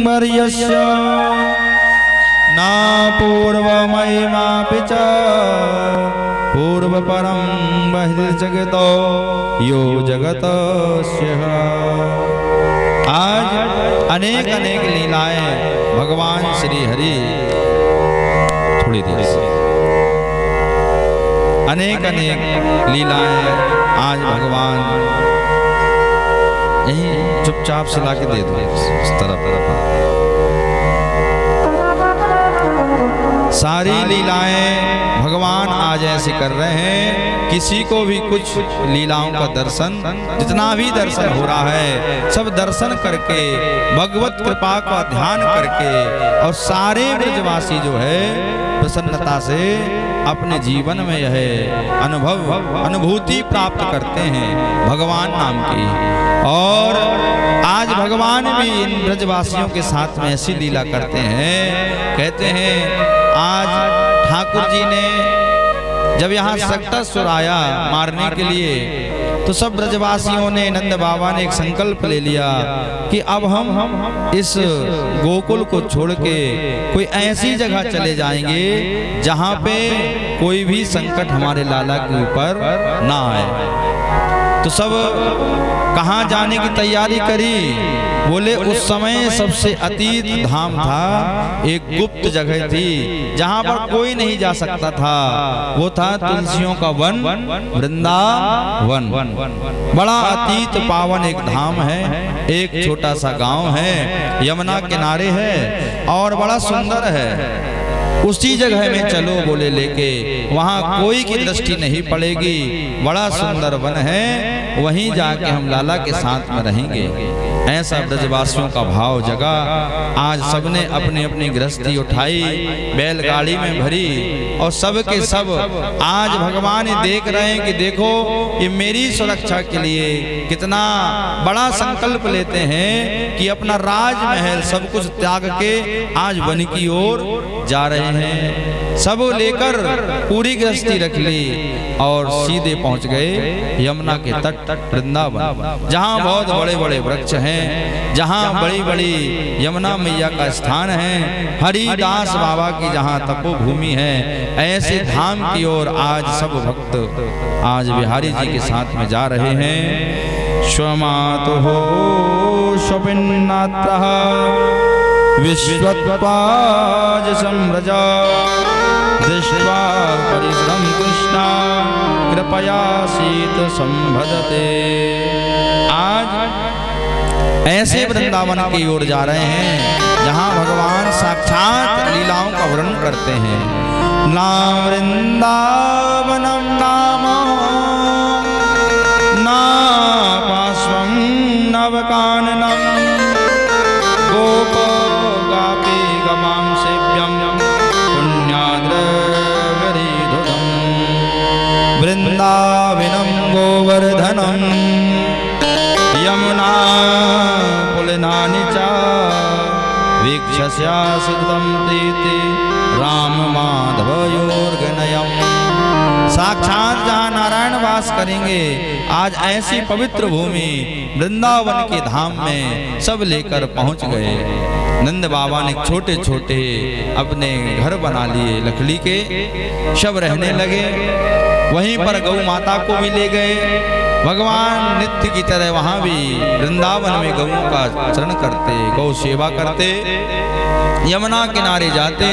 वर्यस्य न पूर्वमयिमापि च पूर्वपरं बहिर्जगतो यो जगतस्य। आज अनेक अनेक लीलाएं भगवान श्री हरि, थोड़ी देर से अनेक अनेक लीलाएं आज भगवान यही चुपचाप से लाके दे दो इस तरफ। सारी लीलाएं भगवान आज ऐसे कर रहे हैं, किसी को भी कुछ लीलाओं का दर्शन, जितना भी दर्शन हो रहा है सब दर्शन करके भगवत कृपा का ध्यान करके और सारे ब्रजवासी जो है प्रसन्नता से अपने जीवन में यह अनुभूति प्राप्त करते हैं भगवान नाम की। और आज भगवान भी इन ब्रजवासियों के साथ में ऐसी लीला करते हैं। कहते हैं आज ठाकुर जी ने जब यहाँ सक्तासुर आया मारने के लिए तो सब ब्रजवासियों ने, नंद बाबा ने एक संकल्प ले लिया कि अब हम इस गोकुल को छोड़ के कोई ऐसी जगह चले जाएंगे जहाँ पे कोई भी संकट हमारे लाला के ऊपर ना आए। तो सब कहाँ जाने की तैयारी करी? बोले उस समय सबसे अतीत धाम था, एक गुप्त जगह थी जहाँ पर कोई नहीं जा सकता था, वो था तुलसियों का वन वृंदावन। बड़ा अतीत पावन एक धाम है, एक छोटा सा गांव है, यमुना किनारे है और बड़ा सुंदर है। उसी जगह में चलो बोले लेके, वहाँ कोई की दृष्टि नहीं पड़ेगी, बड़ा सुंदर वन है, वहीं जाके हम लाला के साथ में रहेंगे। ऐसा ब्रजवासियों का भाव जगा। आज सबने अपनी अपनी गृहस्थी उठाई, बैलगाड़ी में भरी और सब के सब आज भगवान देख रहे हैं कि देखो ये मेरी सुरक्षा के लिए कितना बड़ा संकल्प लेते हैं कि अपना राजमहल सब कुछ त्याग के आज वन की ओर जा रहे हैं। सब लेकर पूरी गृहस्थी रख ली और सीधे पहुंच गए यमुना के तट वृंदावन, जहाँ बहुत बड़े बड़े वृक्ष हैं, जहाँ बड़ी बड़ी यमुना मैया का स्थान है, हरिदास बाबा की जहाँ तपोभूमि है। ऐसे धाम की ओर आज सब भक्त आज बिहारी जी के साथ में जा रहे हैं। स्वमातु हो स्वपिन्नात्रः विश्वत्वाज सम्रजा दृष्ट्वा परिश्रम कृष्णा कृपया शीत संभजते। आज ऐसे वृंदावन की ओर जा रहे हैं जहाँ भगवान साक्षात लीलाओं का वर्णन करते हैं। नाम वृंदावनम नाम ना पार्श्वं नवकाननम गोप गापी गमां सेव्यम पुण्याद्रवरीधुरम वृंदावनम गोवर्धनम यमुना पुलनानि च वीक्षस्यासितं प्रीति राम माधवयोर्गनयम्। साक्षात जहाँ नारायण वास करेंगे आज ऐसी पवित्र भूमि वृंदावन के धाम में सब लेकर पहुंच गए। नंद बाबा ने छोटे छोटे अपने घर बना लिए लकड़ी के, सब रहने लगे। वहीं पर गौ माता को भी ले गए। भगवान नित्य की तरह वहाँ भी वृंदावन में गौओं का चरण करते, गौ सेवा करते, यमुना किनारे जाते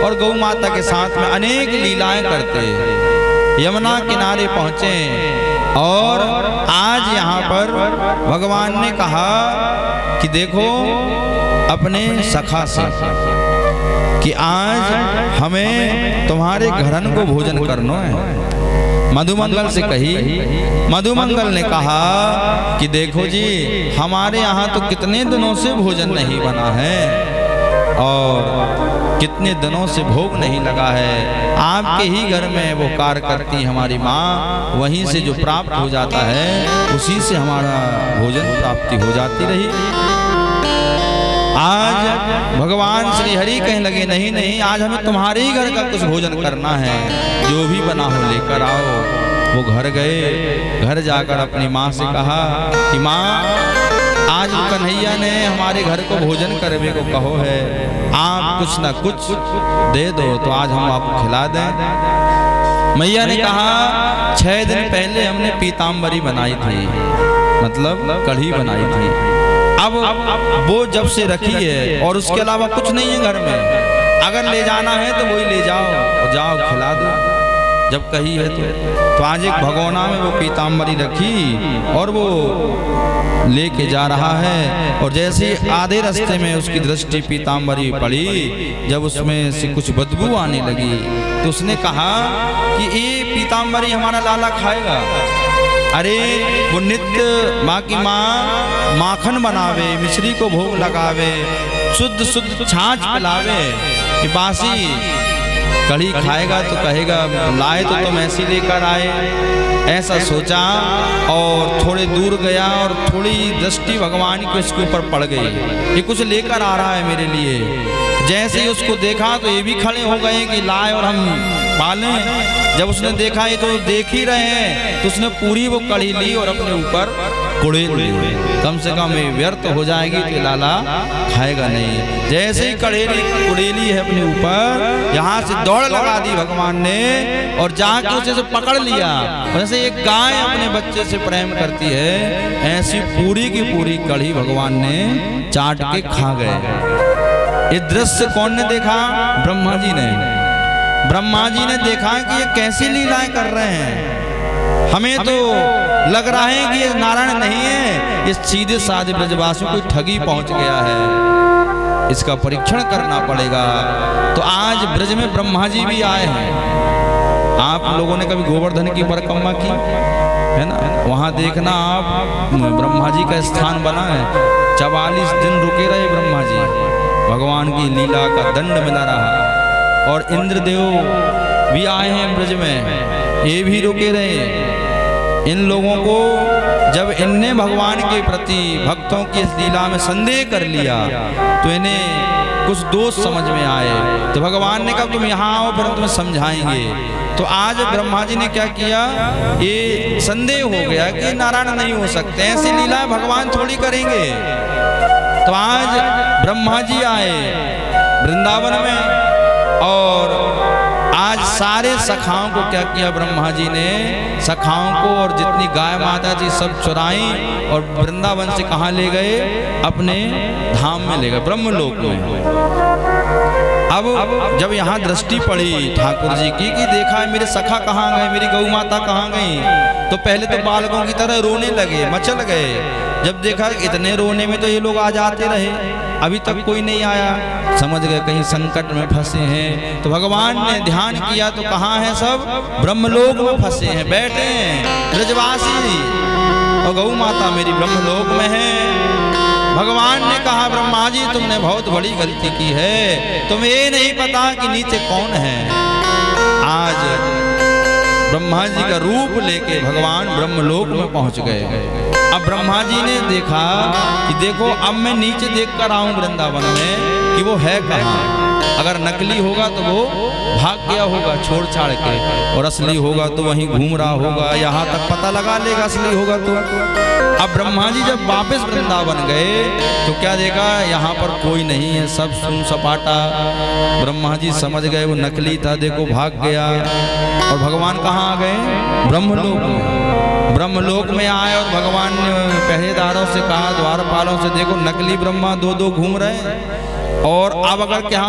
और गौ माता के साथ में अनेक लीलाएं करते। यमुना किनारे पहुँचे और आज यहाँ पर भगवान ने कहा कि देखो अपने सखा से कि आज हमें तुम्हारे घरन को भोजन करना है। मधुमंगल से कही। मधुमंगल ने कहा कि देखो जी हमारे यहाँ तो कितने दिनों से भोजन नहीं बना है और कितने दिनों से भोग नहीं लगा है। आपके ही घर में वो कार्य करती हमारी माँ, वहीं से जो प्राप्त हो जाता है उसी से हमारा भोजन प्राप्ति हो जाती रही। आज भगवान श्री हरि कहने लगे नहीं नहीं, आज हमें तुम्हारे ही घर का कुछ भोजन करना है, जो भी बना हो लेकर आओ। वो घर गए, घर जाकर अपनी माँ से कहा कि माँ आज कन्हैया ने हमारे घर को भोजन करने को कहो है, आप कुछ ना कुछ दे दो तो आज हम आपको खिला दें। मैया ने कहा 6 दिन पहले हमने पीताम्बरी बनाई थी, मतलब कढ़ी बनाई थी, अब वो जब से रखी है और उसके अलावा कुछ नहीं है घर में, अगर ले जाना है तो वही ले जाओ और जाओ खिला दो जब कही है तो आज एक भगोना में वो पीताम्बरी रखी और वो लेके जा रहा है। और जैसे आधे रास्ते में उसकी दृष्टि पीताम्बरी पड़ी, जब उसमें से कुछ बदबू आने लगी तो उसने कहा कि ये पीताम्बरी हमारा लाला खाएगा। अरे वो नित्य माँ की माँ माखन बनावे, मिश्री को भोग लगावे, शुद्ध शुद्ध छाछ पिलावे, कि बासी कढ़ी खाएगा तो कहेगा लाए तो तुम ऐसी लेकर आए। ऐसा सोचा और थोड़े दूर गया और थोड़ी दृष्टि भगवान की उसके ऊपर पड़ गई, ये कुछ लेकर आ रहा है मेरे लिए। जैसे ही उसको देखा तो ये भी खड़े हो गए कि लाए और हम पालें। जब उसने देखा ये तो देख ही रहे हैं तो उसने पूरी वो कढ़ी ली और अपने ऊपर कुड़ेल ली, कम से कम ये व्यर्थ हो जाएगी तो लाला खाएगा नहीं। जैसे ही कढ़ेली कुड़ेली है अपने ऊपर, यहाँ से दौड़ लगा दी भगवान ने और जाके उसे से पकड़ लिया। जैसे एक गाय अपने बच्चे से प्रेम करती है, ऐसी पूरी की पूरी कढ़ी भगवान ने चाट के खा गए। ये दृश्य कौन ने देखा? ब्रह्मा जी ने। ब्रह्मा जी ने देखा कि ये कैसी लीलाएं कर रहे हैं, हमें तो लग रहा है कि ये नारायण नहीं है, ये सीधे साधे ब्रजवासियों को ठगी पहुंच गया है, इसका परीक्षण करना पड़ेगा। तो आज ब्रज में ब्रह्मा जी भी आए हैं। आप लोगों ने कभी गोवर्धन की परिक्रमा की है ना, वहां देखना आप ब्रह्मा जी का स्थान बना है। 44 दिन रुके रहे ब्रह्मा जी, भगवान की लीला का दंड मिला रहा। और इंद्रदेव भी आए हैं ब्रज में, ये भी रुके रहे। इन लोगों को जब इनने भगवान के प्रति भक्तों की इस लीला में संदेह कर लिया तो इन्हें कुछ दोष समझ में आए। तो भगवान ने कहा तुम यहाँ आओ फिर हम तुम्हें समझाएंगे। तो आज ब्रह्मा जी ने क्या किया, ये संदेह हो गया कि नारायण नहीं हो सकते, ऐसी लीला भगवान थोड़ी करेंगे। तो आज ब्रह्मा जी आए वृंदावन में और आज सारे सखाओं को क्या किया ब्रह्मा जी ने, सखाओं को और जितनी गाय माता जी सब चुराई और वृंदावन से कहाँ ले गए, अपने धाम में ले गए, ब्रह्मलोक में। अब जब यहाँ दृष्टि पड़ी ठाकुर जी की कि देखा मेरे सखा कहाँ गए, मेरी गौ माता कहाँ गई, तो पहले तो बालकों की तरह रोने लगे, मचल गए। जब देखा इतने रोने में तो ये लोग आ जाते रहे, अभी तक कोई नहीं आया, समझ गए कहीं संकट में फंसे हैं। तो भगवान ने ध्यान किया तो कहाँ है, सब ब्रह्मलोक में फंसे हैं, बैठे हैं ब्रजवासी, और गौ माता मेरी ब्रह्मलोक में है। भगवान ने कहा ब्रह्मा जी तुमने बहुत बड़ी गलती की है, तुम्हें ये नहीं पता कि नीचे कौन है। आज ब्रह्मा जी का रूप लेके भगवान ब्रह्मलोक में पहुंच गए। अब ब्रह्मा जी ने देखा कि देखो अब मैं नीचे देख कर आऊं वृंदावन में कि वो है कहाँ। अगर नकली होगा तो वो भाग गया होगा छोड़ छाड़ के, और असली होगा तो वहीं घूम रहा होगा, यहाँ तक पता लगा लेगा असली होगा तो। अब ब्रह्मा जी जब वापस वृंदावन गए तो क्या देखा, यहाँ पर कोई नहीं है, सब सुन सपाटा। ब्रह्मा जी समझ गए वो नकली था, देखो भाग गया। और भगवान कहाँ आ गए, ब्रह्मलोक में। ब्रह्मलोक में आए और भगवान ने पहरेदारों से कहा, द्वारपालों से, देखो नकली ब्रह्मा दो दो घूम रहे हैं, और अब अगर क्या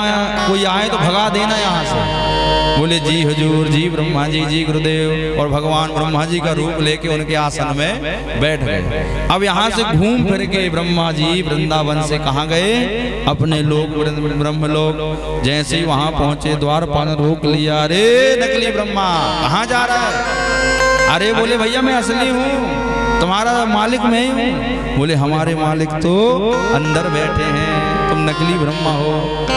कोई आए तो भगा देना यहाँ से। बोले जी हुजूर, जी ब्रह्मा जी, जी गुरुदेव। और भगवान ब्रह्मा जी का रूप लेके उनके आसन में बैठ गए। अब यहाँ से घूम फिर के ब्रह्मा जी वृंदावन से कहाँ गए, अपने लोक ब्रह्मलोक। जैसे ही वहाँ पहुंचे द्वारपाल ने रोक लिया, अरे नकली ब्रह्मा कहाँ जा रहा है? अरे बोले भैया मैं असली हूँ, तुम्हारा मालिक मैं ही हूँ। बोले हमारे मालिक तो अंदर बैठे हैं, तुम नकली ब्रह्मा हो।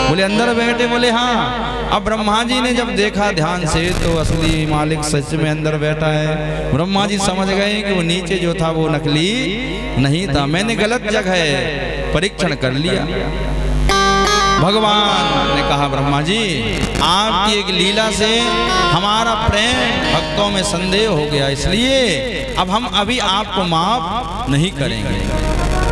बोले अंदर बैठे? बोले हाँ। अब ब्रह्मा जी ने जब देखा ध्यान से तो असली मालिक सच में अंदर बैठा है। ब्रह्मा जी समझ गए कि वो नीचे जो था वो नकली नहीं था, मैंने गलत जगह परीक्षण कर लिया। भगवान ने कहा ब्रह्मा जी आपकी एक लीला से हमारा प्रेम भक्तों में संदेह हो गया, इसलिए अब हम अभी आपको माफ नहीं करेंगे।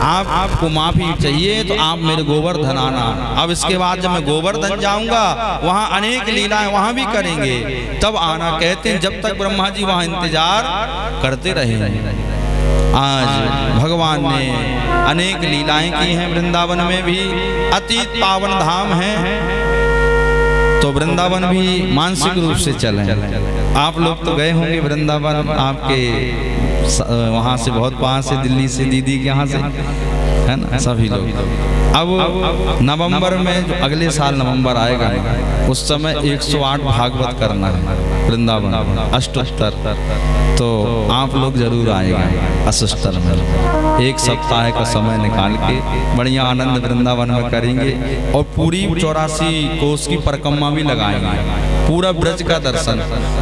आपको माफी चाहिए तो आप मेरे गोवर्धन आना। अब इसके बाद जब मैं गोवर्धन जाऊंगा वहां अनेक लीलाएं वहां भी करेंगे, तब आना। कहते हैं जब तक ब्रह्मा जी वहां इंतजार करते रहे। आज भगवान ने अनेक लीलाएं की हैं वृंदावन में भी, अतीत पावन धाम है। तो वृंदावन भी मानसिक रूप से चलें। आप लोग तो गए होंगे वृंदावन, आपके वहाँ से बहुत पास से, दिल्ली से, दीदी के यहाँ से, है ना, सभी लोग। अब नवंबर में जो अगले साल नवंबर आएगा उस समय 108 भागवत करना है वृंदावन, अष्टोत्तर। तो आप लोग जरूर आएगा अष्टोत्तर में, एक सप्ताह का समय निकाल के बढ़िया आनंद वृंदावन में करेंगे और पूरी 84 कोस की परिक्रमा भी लगाएंगे, पूरा ब्रज का दर्शन।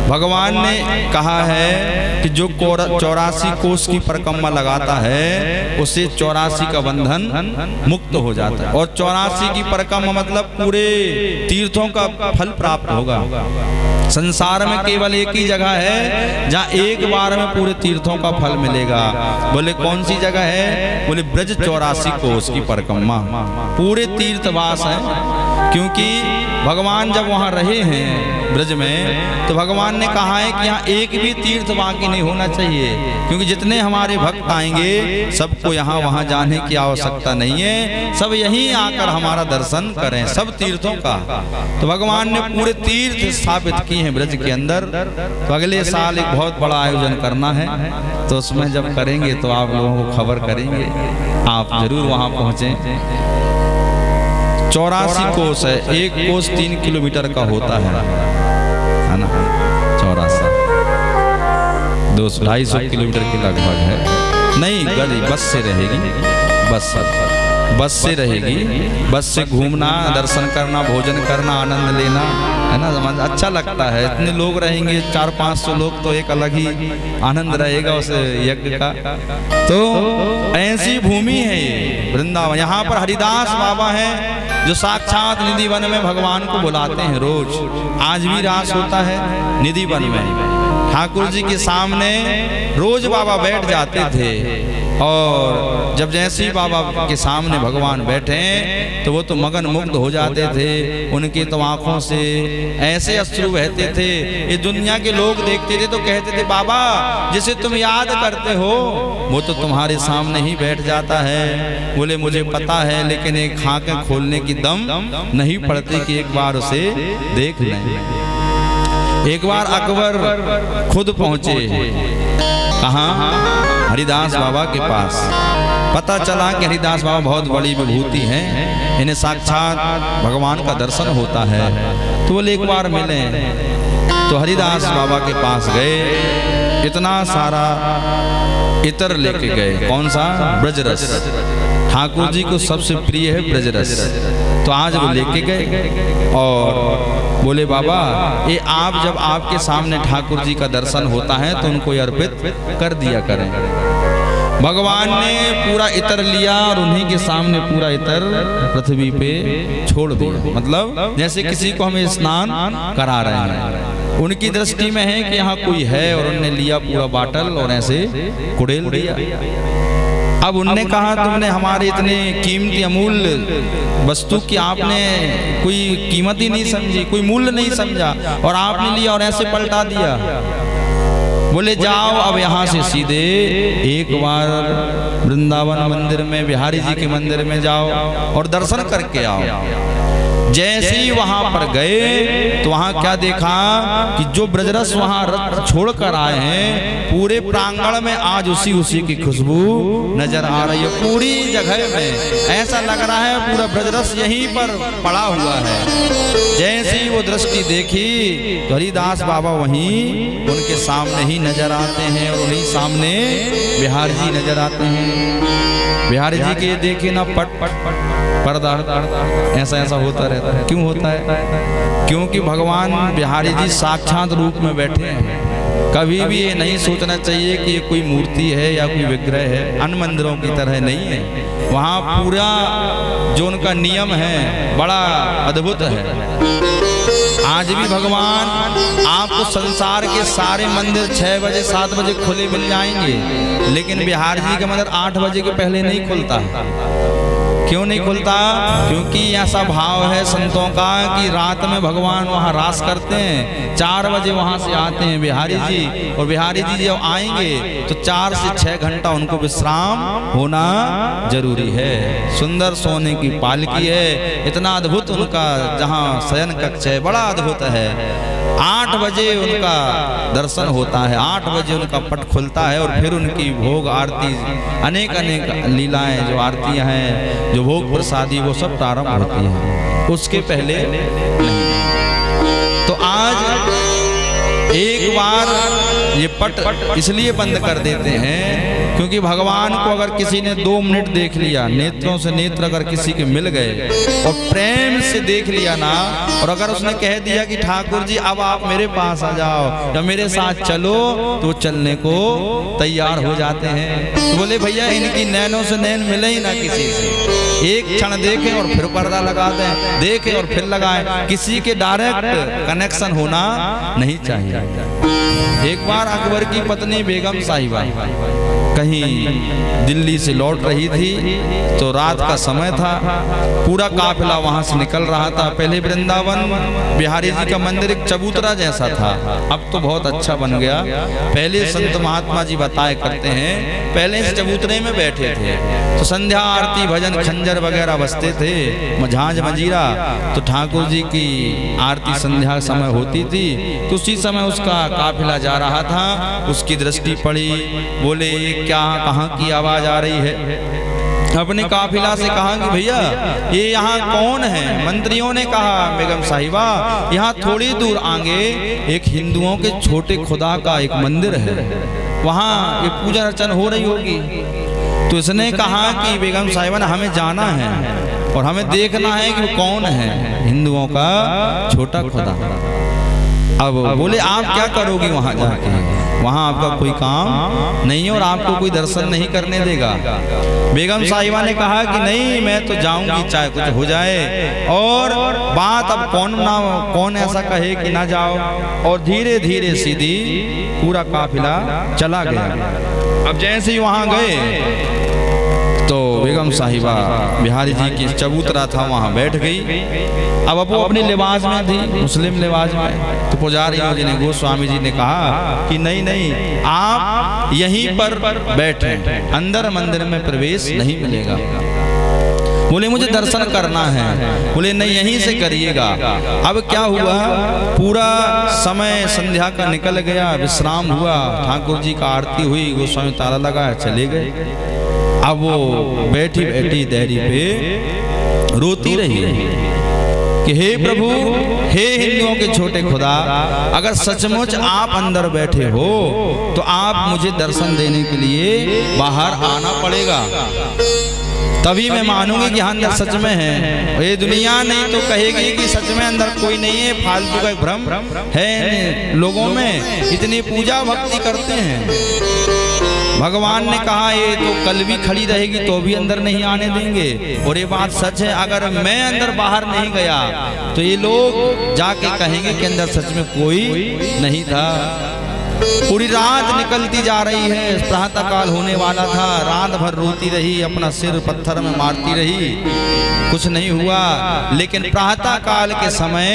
भगवान ने कहा है कि जो 84 कोस की परिक्रमा लगाता है उसे 84 का बंधन मुक्त हो जाता है। और 84 की परिक्रमा मतलब पूरे तीर्थों का फल प्राप्त होगा। संसार में केवल एक ही जगह है जहाँ एक बार में पूरे तीर्थों का फल मिलेगा। बोले कौन सी जगह है? बोले ब्रज 84 कोस की परिक्रमा, पूरे तीर्थवास है। क्योंकि भगवान जब वहाँ रहे हैं ब्रज में तो भगवान ने कहा है कि यहाँ एक भी तीर्थ बाकी नहीं होना चाहिए, क्योंकि जितने हमारे भक्त आएंगे सबको यहाँ वहाँ जाने की आवश्यकता नहीं है, सब यहीं आकर हमारा दर्शन करें, सब तीर्थों का। तो भगवान ने पूरे तीर्थ स्थापित किए हैं ब्रज के अंदर। तो अगले साल एक बहुत बड़ा आयोजन करना है, तो उसमें जब करेंगे तो आप लोगों को खबर करेंगे, आप जरूर वहाँ पहुँचे। 84 कोस है, एक कोस 3 किलोमीटर का होता है ना, 84 250 किलोमीटर के लगभग है। नहीं, गाड़ी बस से रहेगी, बस से रहेगी, बस से घूमना, दर्शन करना, भोजन करना, आनंद लेना, है ना, अच्छा लगता है। इतने लोग रहेंगे, 400-500 लोग, तो एक अलग ही आनंद रहेगा उस यज्ञ का। तो ऐसी भूमि है ये वृंदावन। यहाँ पर हरिदास बाबा हैं जो साक्षात निधि वन में भगवान को बुलाते हैं रोज। आज भी रास होता है निधि वन में, ठाकुर जी के सामने रोज बाबा बैठ जाते थे। और जब जैसे ही बाबा के सामने भगवान बैठे तो वो तो मगन मुग्ध हो जाते थे, उनकी तो आंखों से ऐसे अश्रु बहते थे। ये दुनिया के लोग देखते थे तो कहते थे बाबा जिसे तुम याद करते हो वो तो तुम्हारे सामने ही बैठ जाता है। बोले मुझे पता है, लेकिन एक आंखें खोलने की दम नहीं पड़ती कि एक बार उसे देख लें। एक बार अकबर खुद पहुंचे, कहाँ? हरिदास बाबा के पास। पता चला कि हरिदास बाबा बहुत बड़ी विभूति हैं, इन्हें साक्षात भगवान का दर्शन होता है। तो बोले एक बार मिले। तो हरिदास बाबा के पास गए, इतना सारा इतर लेके गए। कौन सा? ब्रजरस। ठाकुर जी को सबसे प्रिय है ब्रजरस। तो आज वो लेके गए और बोले बाबा ये आप जब आपके सामने ठाकुर जी का दर्शन होता है तो उनको अर्पित कर दिया करें। भगवान ने पूरा इतर लिया और उन्हीं के सामने पूरा इतर पृथ्वी पे छोड़ दिया। मतलब जैसे किसी को हमें स्नान करा रहे हैं, उनकी दृष्टि में है कि यहाँ कोई है और उन्होंने लिया पूरा बाटल और ऐसे कुड़ेल दिया। अब उनने कहा तुमने हमारे इतने कीमती अमूल्य वस्तु की आपने कोई कीमत ही नहीं समझी, कोई मूल्य नहीं समझा और आपने लिया और ऐसे पलटा दिया। बोले जाओ अब यहाँ से सीधे एक बार वृंदावन मंदिर में, बिहारी जी के मंदिर में जाओ और दर्शन करके आओ। जैसे ही वहां पर गए तो वहां क्या देखा कि जो ब्रजरस वहां रथ छोड़ कर आए हैं पूरे प्रांगण में आज उसी की खुशबू नजर आ रही है। पूरी जगह में ऐसा लग रहा है पूरा ब्रजरस यहीं पर पड़ा हुआ है। जैसे ही वो दृष्टि देखी तो हरिदास बाबा वहीं उनके सामने ही नजर आते हैं और उन्हीं सामने बिहारी जी नजर आते हैं। बिहारी जी के देखे ना पट पट पट पर्दा ऐसा होता रहता है। क्यों होता है? क्योंकि भगवान बिहारी जी साक्षात रूप में बैठे हैं। कभी भी ये नहीं सोचना चाहिए कि ये कोई मूर्ति है या कोई विग्रह है, अन्य मंदिरों की तरह नहीं है। वहाँ पूरा जो उनका नियम है बड़ा अद्भुत है। आज भी भगवान आपको संसार के सारे मंदिर 6 बजे 7 बजे खुले मिल जाएंगे, लेकिन बिहार जी का मंदिर 8 बजे के पहले नहीं खुलता है। क्यों नहीं खुलता? क्योंकि ऐसा भाव है संतों का कि रात में भगवान वहाँ रास करते हैं। 4 बजे वहाँ से आते हैं बिहारी जी, और बिहारी जी जब आएंगे तो 4 से 6 घंटा उनको विश्राम होना जरूरी है। सुंदर सोने की पालकी है, इतना अद्भुत उनका जहाँ शयन कक्ष है, बड़ा अद्भुत है। 8 बजे उनका दर्शन होता है, 8 बजे उनका पट खुलता है, और फिर उनकी भोग आरती, अनेक अनेक लीलाएं जो आरतियां हैं, जो भोग प्रसादी, वो सब प्रारंभ होती हैं, उसके पहले नहीं। तो आज एक बार ये पट इसलिए बंद कर देते हैं क्योंकि भगवान को अगर किसी ने 2 मिनट देख लिया, नेत्रों से नेत्र अगर किसी के मिल गए और प्रेम से देख लिया ना, और अगर उसने कह दिया कि ठाकुर जी अब आप मेरे पास आ जाओ या मेरे साथ चलो, तो चलने को तैयार हो जाते हैं। तो बोले भैया इनकी नैनों से नैन मिले ही ना किसी से, एक क्षण देखें और फिर पर्दा लगा दें, देखें और फिर लगाएं, किसी के डायरेक्ट कनेक्शन होना नहीं चाहिए। एक बार अकबर की पत्नी बेगम साहिबा कहीं दिल्ली से लौट रही थी, तो रात का समय था, पूरा काफिला वहां से निकल रहा था। पहले वृंदावन बिहारी जी का मंदिर एक चबूतरा जैसा था, अब तो बहुत अच्छा बन गया। पहले संत महात्मा जी बताया करते हैं, पहले इस चबूतरे में बैठे थे तो संध्या आरती भजन खंजर वगैरह बजते थे, झांझ मंजीरा, तो ठाकुर जी की आरती संध्या समय होती थी। तो उसी समय उसका काफिला जा रहा था, उसकी दृष्टि पड़ी, बोले क्या कहाँ की आवाज आ रही है? अपने काफिला से कहा कि भैया ये यहाँ कौन है? मंत्रियों ने कहा बेगम साहिबा यहाँ थोड़ी दूर आगे एक हिंदुओं के छोटे खुदा का एक मंदिर है, वहाँ ये पूजा अर्चना हो रही होगी। तो इसने कहा कि बेगम साहिबा ने हमें जाना है और हमें देखना है कि वो कौन है हिंदुओं का छोटा खुदा। अब बोले आप क्या करोगी वहाँ जाके? वहाँ आपका कोई काम नहीं है और आपको कोई दर्शन नहीं करने देगा। बेगम साहिबा ने कहा कि नहीं मैं तो जाऊंगी, चाहे कुछ हो जाए। और बात अब कौन ऐसा कहे कि ना जाओ। और धीरे धीरे सीधी पूरा काफिला चला गया। अब जैसे ही वहाँ गए तो बेगम साहिबा बिहारी जी की चबूतरा था वहाँ बैठ गई। अब वो अपने लिबास में थी, मुस्लिम लिबास में। तो पुजारी जी ने, गोस्वामी जी ने कहा कि नहीं नहीं आप यहीं पर बैठे, अंदर मंदिर में प्रवेश नहीं मिलेगा। बोले मुझे दर्शन करना है। बोले नहीं यहीं से करिएगा। अब क्या हुआ, पूरा समय संध्या का निकल गया, विश्राम हुआ, ठाकुर जी का आरती हुई, गोस्वामी ताला लगाया, चले गए। अब वो बैठी बैठी देहरी पे रोती रही कि हे प्रभु, हे हिंदुओं के छोटे खुदा, अगर सचमुच आप अंदर बैठे हो तो आप मुझे दर्शन देने के लिए बाहर आना पड़ेगा, तभी मैं मानूंगी कि अंदर सच में है। ये दुनिया नहीं तो कहेगी कि सच में अंदर कोई नहीं है, फालतू का भ्रम है लोगों में, इतनी पूजा भक्ति करते हैं। भगवान ने कहा ये तो कल भी खड़ी रहेगी तो भी अंदर नहीं आने देंगे। और ये बात सच है, अगर मैं अंदर बाहर नहीं गया तो ये लोग जाके कहेंगे कि अंदर सच में कोई नहीं था। पूरी रात निकलती जा रही है, प्रातः काल होने वाला था, रात भर रोती रही, अपना सिर पत्थर में मारती रही, कुछ नहीं हुआ। लेकिन प्रातः काल के समय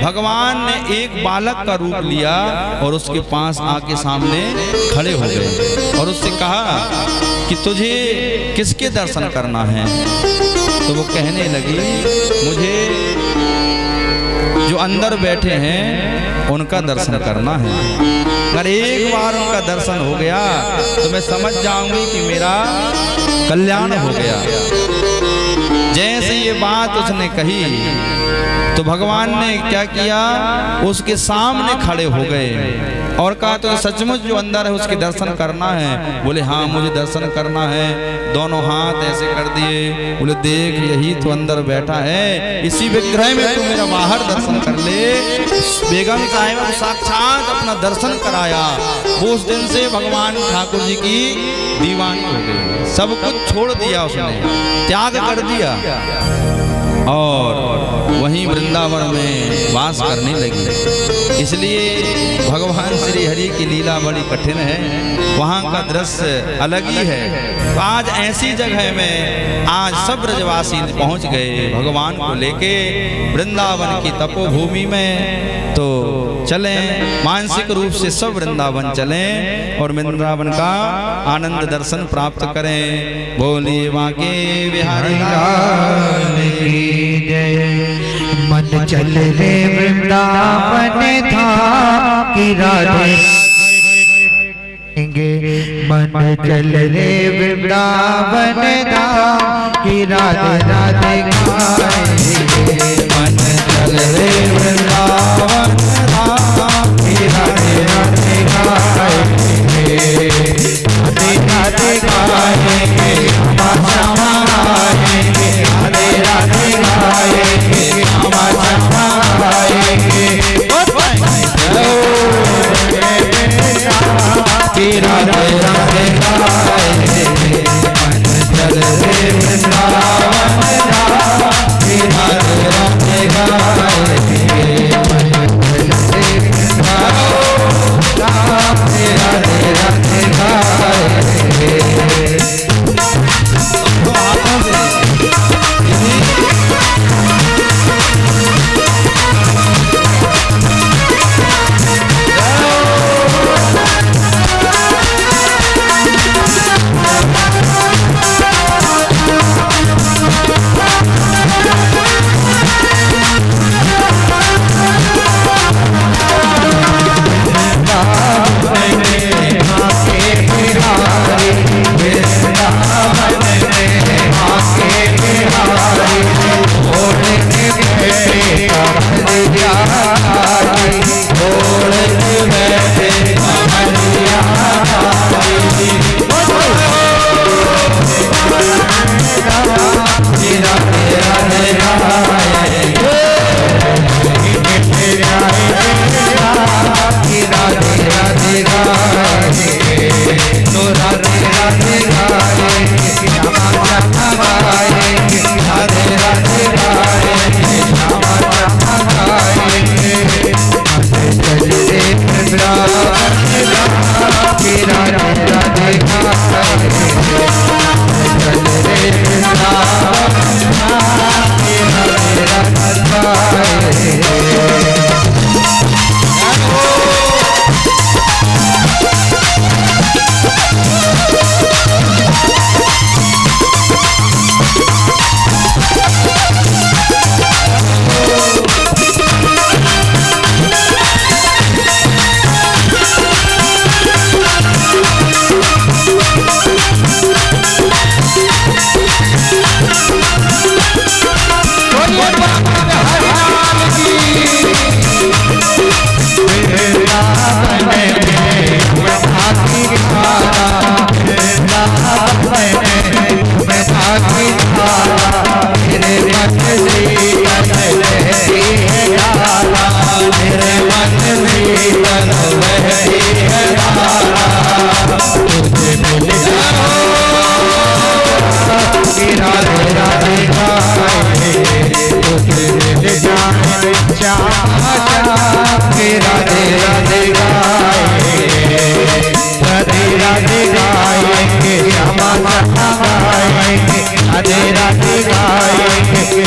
भगवान ने एक बालक का रूप लिया और उसके पास आके सामने खड़े हो गए और उससे कहा कि तुझे किसके दर्शन करना है? तो वो कहने लगी मुझे जो अंदर बैठे हैं उनका दर्शन करना है। अगर एक बार उनका दर्शन हो गया तो मैं समझ जाऊंगी कि मेरा कल्याण हो गया। जैसे ये बात उसने कही तो भगवान ने क्या किया, उसके सामने खड़े हो गए और कहा तो सचमुच जो अंदर है उसके दर्शन करना है? बोले हाँ मुझे दर्शन करना है। दोनों हाथ ऐसे कर दिए, बोले देख यही तो अंदर बैठा है, इसी विग्रह में तू मेरा बाहर दर्शन कर ले। बेगम साहिबा को साक्षात अपना दर्शन कराया। वो उस दिन से भगवान ठाकुर जी की दीवानी हो गई, सब कुछ छोड़ दिया उसने, त्याग कर दिया और वहीं वृंदावन में वास करने लगी। इसलिए भगवान श्री हरि की लीला बड़ी कठिन है, वहाँ का दृश्य अलग ही है। तो आज ऐसी जगह में आज सब ब्रजवासी पहुँच गए भगवान को लेके वृंदावन की तपोभूमि में। तो चलें, मानसिक रूप से सब वृंदावन चलें और वृंदावन का आनंद दर्शन प्राप्त करें। बोलिए बांके बिहारी लाल की जय। मन चल रे वृंदावन धाम की राधे, मन चल रे वृंदावन धाम की राधे राधे गाएंगे। मन चल रे वृंदावन धाम की राधे राधे गाएंगे, राधे राधे गाएंगे, श्यामा गाएंगे, राधे राधे गाएंगे, श्यामा श्यामा गाएंगे। राधे राधे गाएंगे, मन चल रे वृंदावन धाम की राधे राधे गाएंगे, मन चल रे वृंदावन धाम की राधे राधे गाएंगे। राधे राधे गाएंगे,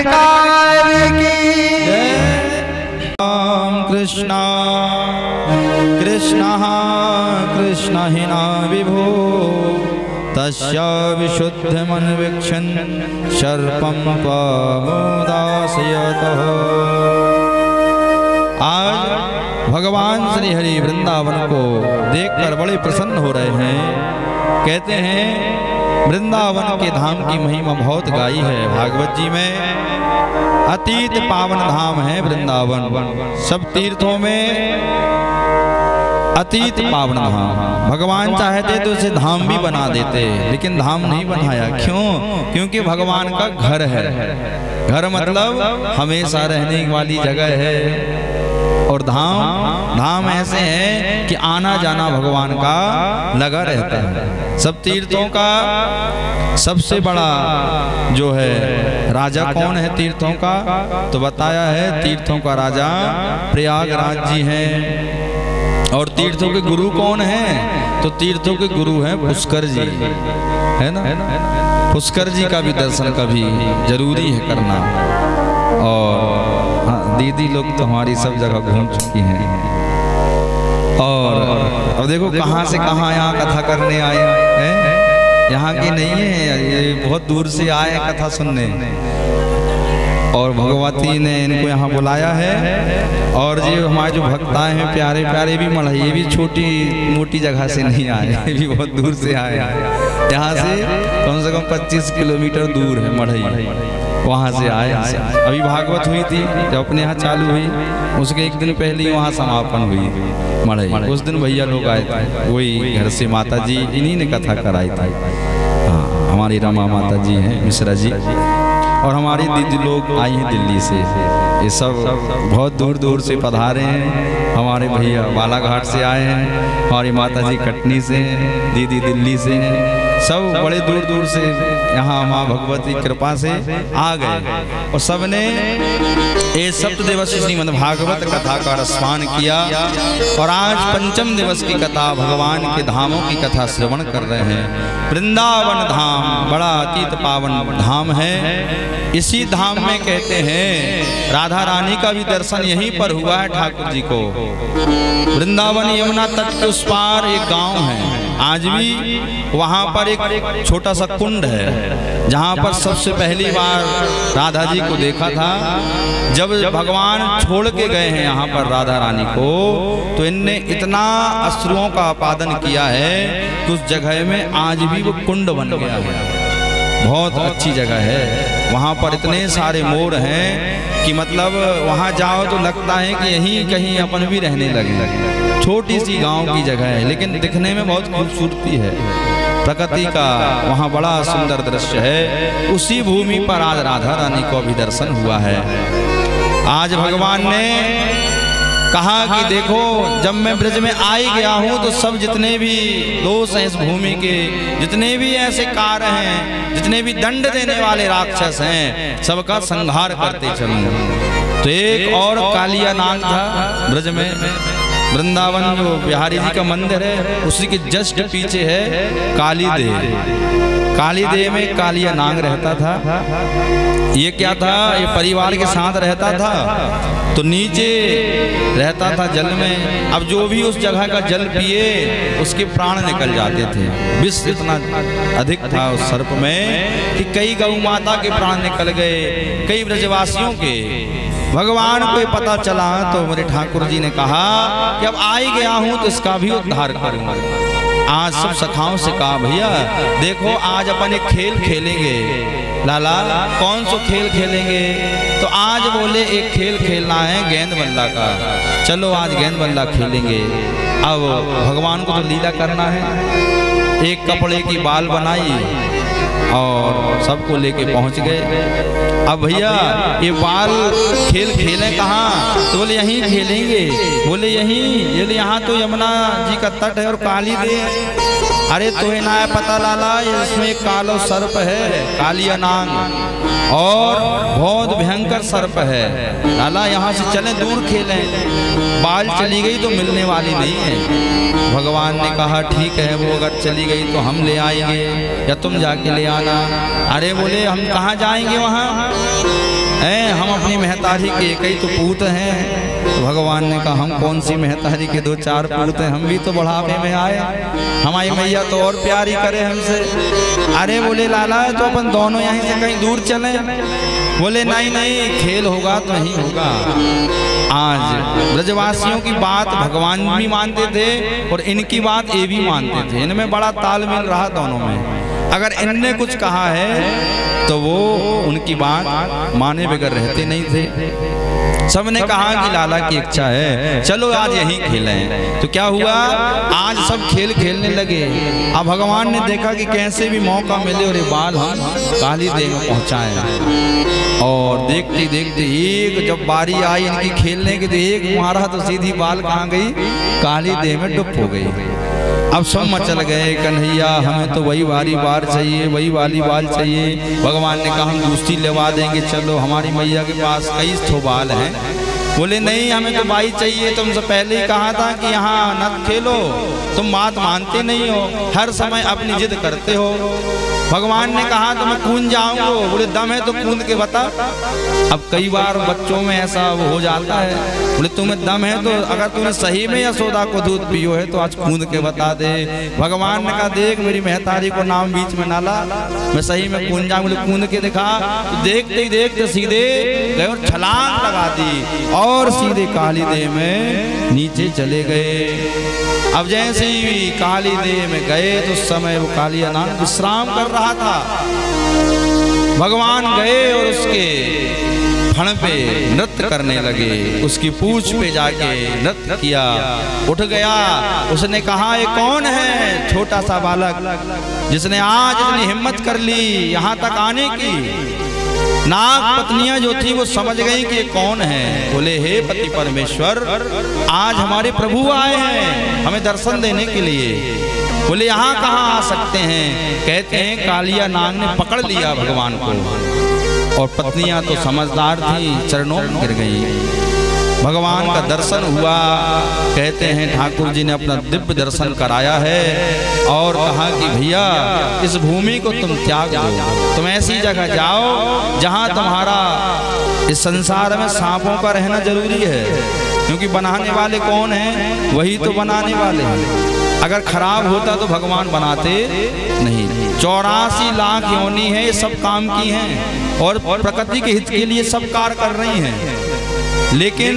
सरकार की कृष्ण कृष्ण कृष्ण हि न विभो तस्य विशुद्धमन्वीक्षन् सर्पं त्वमुदासयतः। आज भगवान श्री हरि वृंदावन को देखकर बड़े प्रसन्न हो रहे हैं। कहते हैं वृंदावन के धाम की महिमा बहुत गाई है भागवत जी में। अतीत पावन धाम है वृंदावन, सब तीर्थों में अतीत पावन धाम। भगवान चाहते तो उसे धाम भी बना देते, लेकिन धाम नहीं बनाया। क्यों? क्योंकि भगवान का घर है। घर मतलब हमेशा रहने वाली जगह है। और धाम ऐसे है कि आना जाना भगवान का लगा रहता है। सब तीर्थों का सबसे बड़ा जो है राजा कौन है तीर्थों का? तो बताया है तीर्थों का राजा प्रयागराज जी हैं। और तीर्थों के गुरु कौन है? तो तीर्थों के गुरु हैं पुष्कर जी, है ना। पुष्कर जी का भी दर्शन कभी जरूरी है करना। और हाँ, दीदी लोग तो हमारी सब जगह घूम चुकी हैं। और अब देखो कहाँ से कहाँ यहाँ कथा करने आए हैं। यहाँ की नहीं है, ये बहुत दूर से आए कथा सुनने। और भगवती ने इनको यहाँ बुलाया है। और जो हमारे जो भक्ताएं हैं प्यारे प्यारे भी मढ़ई, ये भी छोटी मोटी जगह से नहीं आए, ये भी बहुत दूर से आए। यहाँ से कम 25 किलोमीटर दूर है मढ़ई, वहाँ से आए। अभी भागवत हुई थी जब अपने यहाँ चालू हुई, उसके एक दिन पहले ही वहाँ समापन हुई मढ़ई। उस दिन भैया लोग आए थे, वही घर से माता जी इन्हीं ने कथा कराई थी। हाँ, हमारी रमा माता जी हैं मिश्रा जी, और हमारी दीदी लोग आई हैं दिल्ली से। ये सब बहुत दूर दूर से पधारे हैं। हमारे भैया बालाघाट से आए हैं, हमारी माता जी कटनी से हैं, दीदी दिल्ली से हैं। सब बड़े दूर दूर से यहाँ माँ भगवती कृपा से आ गए। और सबने ये सप्त दिवस श्रीमद् भागवत कथा का रसपान किया। और आज पंचम दिवस की कथा भगवान के धामों की कथा श्रवण कर रहे हैं। वृंदावन धाम बड़ा अतीत पावन धाम है। इसी धाम में कहते हैं राधा रानी का भी दर्शन यहीं पर हुआ है ठाकुर जी को। वृंदावन यमुना तट के उस पार एक गांव है, आज भी वहां पर एक छोटा सा कुंड है जहां पर सबसे पहली बार राधा जी को देखा था। जब भगवान छोड़ के गए हैं यहाँ पर राधा रानी को, तो इनने इतना अश्रुओं का आपादन किया है कि उस जगह में आज भी वो कुंड बन गया है। बहुत अच्छी जगह है। वहाँ पर इतने सारे मोर हैं कि मतलब वहाँ जाओ तो लगता है कि यहीं कहीं अपन भी रहने लगे। छोटी सी गांव की जगह है, लेकिन दिखने में बहुत खूबसूरती है। प्रकृति का वहाँ बड़ा सुंदर दृश्य है। उसी भूमि पर आज राधा रानी को भी दर्शन हुआ है। आज भगवान ने कहा कि देखो जब मैं ब्रज में आई गया हूँ तो सब जितने भी दोष हैं इस भूमि के, जितने भी ऐसे कार्य हैं, जितने भी दंड देने वाले राक्षस हैं, सबका संहार करते चलूं। तो एक और कालिया नाग था ब्रज में। वृंदावन जो बिहारी जी का मंदिर है उसी के जस्ट पीछे है कालीदेव। कालीदेव में कालिया नाग रहता था। ये क्या था? ये परिवार के साथ रहता था, तो नीचे रहता था जल में। अब जो भी उस जगह का जल पिए उसके प्राण निकल जाते थे। विष इतना अधिक था उस सर्प में कि कई गौ माता के प्राण निकल गए, कई ब्रजवासियों के। भगवान को पता चला तो मेरे ठाकुर जी ने कहा कि अब आ ही गया हूं तो इसका भी उद्धार करूंगा। आज सब सखाओं से कहा भैया देखो आज अपन एक खेल खेलेंगे। लाला कौन सा खेल खेलेंगे? तो आज बोले एक खेल खेलना है गेंद बल्ला का। चलो आज गेंद बल्ला खेलेंगे। अब भगवान को तो लीला करना है। एक कपड़े की बाल बनाई और सबको लेके पहुंच गए। अब भैया ये बाल खेल खेलें कहाँ? तो बोले यहीं खेलेंगे। बोले यहीं? बोले यहाँ तो यमुना जी का तट है और काली दे। अरे तुम्हें ना है पता लाला, इसमें कालो सर्प है, कालिया नाग, और बहुत भयंकर सर्प है। लाला यहाँ से चलें दूर खेलें। बाल चली गई तो मिलने वाली नहीं है। भगवान ने कहा ठीक है, वो अगर चली गई तो हम ले आएंगे या तुम जाके ले आना। अरे बोले हम कहाँ जाएंगे वहाँ? अपनी महतारी के एक ही तो पूत हैं। तो भगवान ने कहा हम कौन सी महतारी के 2-4 पूत हैं, हम भी तो बुढ़ापे में आए, हमारी मैया तो और प्यारी करे हमसे। अरे बोले लाला तो अपन दोनों यहीं से कहीं दूर चलें। बोले नहीं नहीं, खेल होगा तो नहीं होगा। आज ब्रजवासियों की बात भगवान भी मानते थे और इनकी बात ये भी मानते थे, इनमें बड़ा तालमेल रहा दोनों में। अगर इनने कुछ कहा है तो वो उनकी बात माने बगैर रहते नहीं थे। सबने कहा कि लाला की इच्छा है, चलो आज यहीं खेलें। तो क्या हुआ, आज सब खेल खेलने लगे। अब भगवान ने देखा कि कैसे भी मौका मिले और ये बाल हम काली देव में पहुंचाएं। और देखते देखते एक जब बारी आई इनकी खेलने की, तो एक मारा तो सीधी बाल कहाँ गई, काली देव में डुब हो गई। अब सब मचल गए, कन्हैया हमें तो वही वाली बार चाहिए, वही वाली बाल चाहिए। भगवान ने कहा हम दूसरी लेवा देंगे, चलो हमारी मैया के पास कई ठो बाल हैं। बोले नहीं हमें तो बाई चाहिए, तुमसे पहले ही कहा था कि यहाँ न खेलो, तुम बात मानते नहीं हो, हर समय अपनी जिद करते हो। भगवान ने कहा तो मैं कूद जाऊंगा। बोले दम है तो कूद के बता। अब कई बार बच्चों में ऐसा वो हो जाता है, बोले तुम्हें दम है तो अगर तूने सही में यशोदा को दूध पियो है तो आज कूद के बता दे। भगवान ने कहा देख मेरी महतारी को नाम बीच में नाला, मैं सही में कूद जाऊं। बोले कूद के दिखा। तो देखते ही देखते सीधे गए और छलांग लगा दी और सीधे काली देव में नीचे चले गए। अब जैसे ही काली देव में गए तो उस समय वो कालिया नाग विश्राम कर रहा था। भगवान गए और उसके फण पे नृत्य करने लगे, उसकी पूंछ पे जाके नृत्य किया। उठ गया, उसने कहा ये कौन है छोटा सा बालक जिसने आज इतनी हिम्मत कर ली यहाँ तक आने की। नाग पत्नियां जो थी वो समझ गई कि ये कौन है। बोले हे पति परमेश्वर, आज हमारे प्रभु आए हैं हमें दर्शन देने के लिए। बोले यहाँ कहाँ आ सकते हैं। कहते हैं कालिया नाग ने पकड़ लिया भगवान को और पत्नियां तो समझदार थी, चरणों में गिर गई। भगवान का दर्शन हुआ। कहते हैं ठाकुर जी ने अपना दिव्य दर्शन कराया है और कहा कि भैया इस भूमि को तुम त्याग दो, तुम ऐसी जगह जाओ जहां तुम्हारा इस संसार में सांपों का रहना जरूरी है, क्योंकि बनाने वाले कौन हैं, वही तो बनाने वाले हैं। अगर खराब होता तो भगवान बनाते नहीं। 84 लाख योनि है, ये सब काम की हैं और प्रकृति के हित के लिए सब कार्य कर रही हैं। लेकिन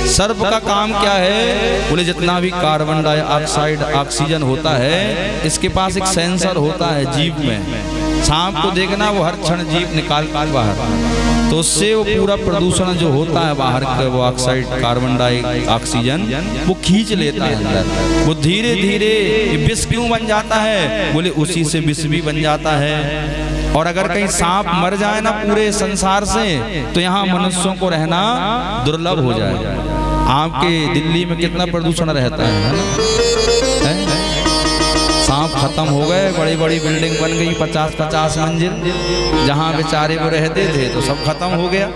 सर्प का काम क्या है, बोले जितना भी कार्बन डाइऑक्साइड ऑक्सीजन होता है इसके पास एक सेंसर होता है जीभ में। सांप को देखना वो हर क्षण जीभ निकाल बाहर, तो उससे वो पूरा प्रदूषण जो होता है बाहर का वो ऑक्साइड कार्बन डाइऑक्सीजन वो खींच लेता है अंदर। वो धीरे धीरे विष क्यों बन जाता है, बोले उसी से विष भी बन जाता है। और अगर कहीं सांप मर जाए ना पूरे संसार से तो यहाँ मनुष्यों को रहना दुर्लभ हो जाए। आपके दिल्ली में कितना प्रदूषण रहता है ना? सांप खत्म हो गए, बड़ी बड़ी बिल्डिंग बन गई 50-50 मंजिल, जहाँ बेचारे वो रहते थे तो सब खत्म हो गया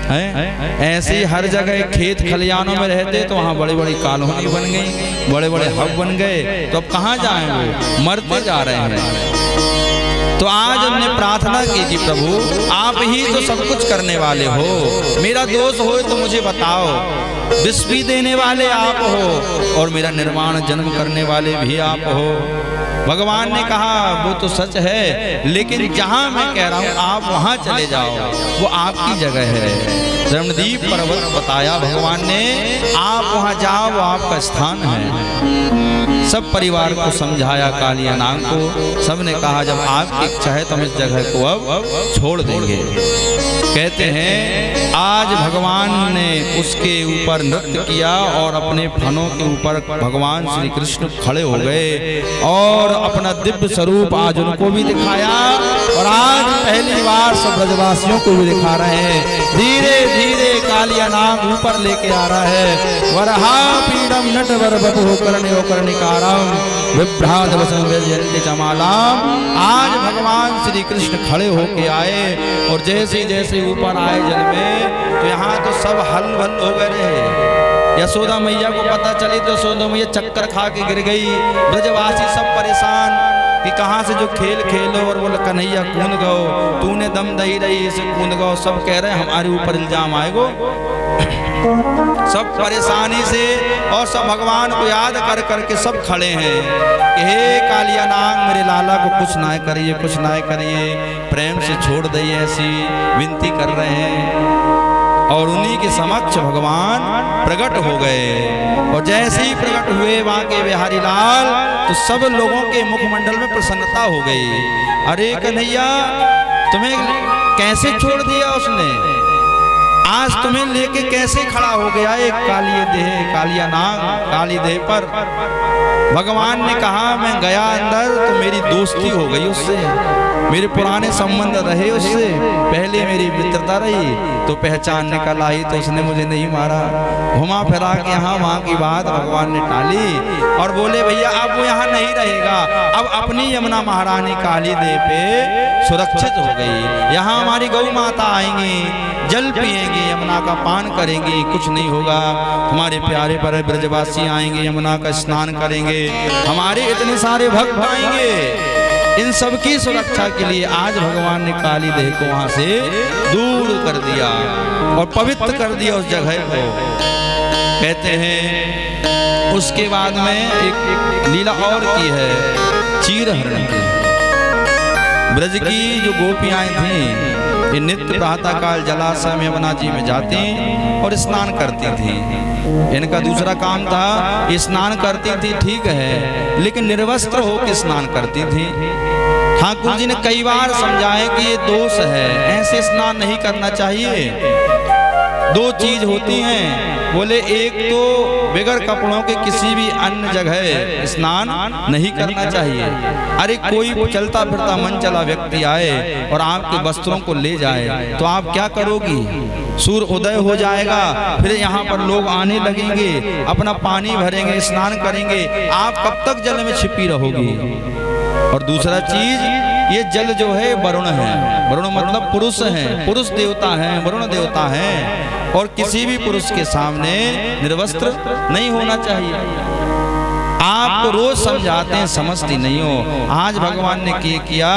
है। ऐसे ही हर जगह खेत खलियानों में रहते तो वहाँ बड़ी बड़ी कॉलोनी बन गई, बड़े बड़े हब बन गए, तो अब कहाँ जाएं, वो मरते जा रहे हैं। तो आज हमने प्रार्थना की कि प्रभु आप ही तो सब कुछ करने वाले हो, मेरा दोष हो तो मुझे बताओ, विष भी देने वाले आप हो और मेरा निर्माण जन्म करने वाले भी आप हो। भगवान ने कहा वो तो सच है, लेकिन जहां मैं कह रहा हूं आप वहां चले जाओ, वो आपकी जगह है। रमणदीप पर्वत बताया भगवान ने, आप वहां जाओ, वो आपका स्थान है। सब परिवार को समझाया कालिया नाग को, सबने कहा जब आपकी इच्छा है तो हम इस जगह को अब छोड़ देंगे। कहते हैं आज भगवान ने उसके ऊपर नृत्य किया और अपने फनों के ऊपर भगवान श्री कृष्ण खड़े हो गए और अपना दिव्य स्वरूप आज उनको भी दिखाया और आज पहली बार सब ब्रजवासियों को भी दिखा रहे हैं। धीरे धीरे कालिया नाग ऊपर लेके आ रहा है। वरहा पीडम नट वर बपु कर्णिकारम विभ्रात वसन व्यजयन्ति चमालाम। आज भगवान श्री कृष्ण खड़े होके आए और जैसे जैसे ऊपर आए जल में तो यहाँ तो सब हल-भल हो गए। यशोदा मैया को पता चली तो यशोदा मैया चक्कर खा के गिर गई। ब्रजवासी सब परेशान, कि कहाँ से जो खेल खेलो और बोला कन्हैया कूद गो, तूने दम दही रही इसे कूद गो। सब कह रहे हैं हमारे ऊपर इल्जाम आएगो। सब परेशानी से और सब भगवान को याद कर करके सब खड़े हैं कि हे कालिया नाग मेरे लाला को कुछ ना करिए, कुछ ना करिए, प्रेम से छोड़ दइए, ऐसी विनती कर रहे हैं। और उन्हीं के समक्ष भगवान प्रकट हो गए और जैसे ही प्रकट हुए वहाँ के बिहारी लाल तो सब लोगों के मुखमंडल में प्रसन्नता हो गई। अरे कन्हैया तुम्हें कैसे छोड़ दिया उसने, आज तुम्हें लेके कैसे खड़ा हो गया एक कालिया नाग काली देह पर। भगवान ने कहा मैं गया अंदर तो मेरी दोस्ती हो गई उससे, मेरे पुराने संबंध रहे उससे, पहले मेरी मित्रता रही तो पहचान निकल आई तो उसने मुझे नहीं मारा। घुमा फिरा के यहाँ वहाँ की बात भगवान ने टाली और बोले भैया अब वो यहाँ नहीं रहेगा, अब अपनी यमुना महारानी काली देह पे सुरक्षित हो गई। यहाँ हमारी गौ माता आएंगी, जल पिएंगी, यमुना का पान करेंगी, कुछ नहीं होगा। हमारे प्यारे पर ब्रजवासी आएंगे, यमुना का स्नान करेंगे, हमारे इतने सारे भक्त आएंगे। इन सब की सुरक्षा के लिए आज भगवान ने काली देह को वहां से दूर कर दिया और पवित्र कर दिया उस जगह को। कहते हैं उसके बाद में एक लीला और की है, चीर हरण की। ब्रज की जो गोपियां थीं ये नित्य प्रातः काल जलाशय में यमुना जी में जाती और स्नान करती थी। इनका दूसरा काम था, स्नान करती थी ठीक है, लेकिन निर्वस्त्र होकर स्नान करती थी। ठाकुर जी ने कई बार समझाए कि ये दोष है, ऐसे स्नान नहीं करना चाहिए। दो चीज होती हैं, बोले एक तो बगैर कपड़ों के किसी भी अन्य जगह स्नान नहीं करना चाहिए। अरे कोई चलता फिरता मन चला व्यक्ति आए और आपके वस्त्रों को ले जाए तो आप क्या करोगी? सूर्य उदय हो जाएगा, फिर यहाँ पर लोग आने लगेंगे, अपना पानी भरेंगे, स्नान करेंगे, आप कब तक जल में छिपी रहोगी? और दूसरा चीज, ये जल जो है वरुण है, वरुण मतलब पुरुष है, पुरुष देवता है, वरुण देवता है, और किसी भी पुरुष के सामने निर्वस्त्र नहीं होना चाहिए। आपको रोज समझाते हैं, समझती नहीं हो। आज भगवान ने किया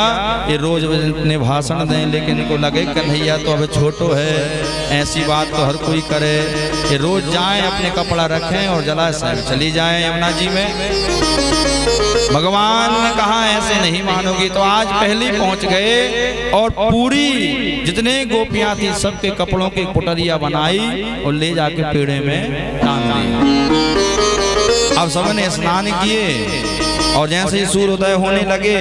ये रोज ने भाषण दें, लेकिन इनको लगे कन्हैया तो अब छोटो है, ऐसी बात तो हर कोई करे। ये रोज जाएं, अपने कपड़ा रखें और जलाशय में चली जाएं यमुना जी में। भगवान ने कहा ऐसे नहीं मानोगी, तो आज पहले पहुंच गए और पूरी जितने गोपियां थी सबके कपड़ों की पुटरिया बनाई और ले जाके पेड़े में टांग दी। अब सबने स्नान किए और जैसे ही सूर्योदय होने लगे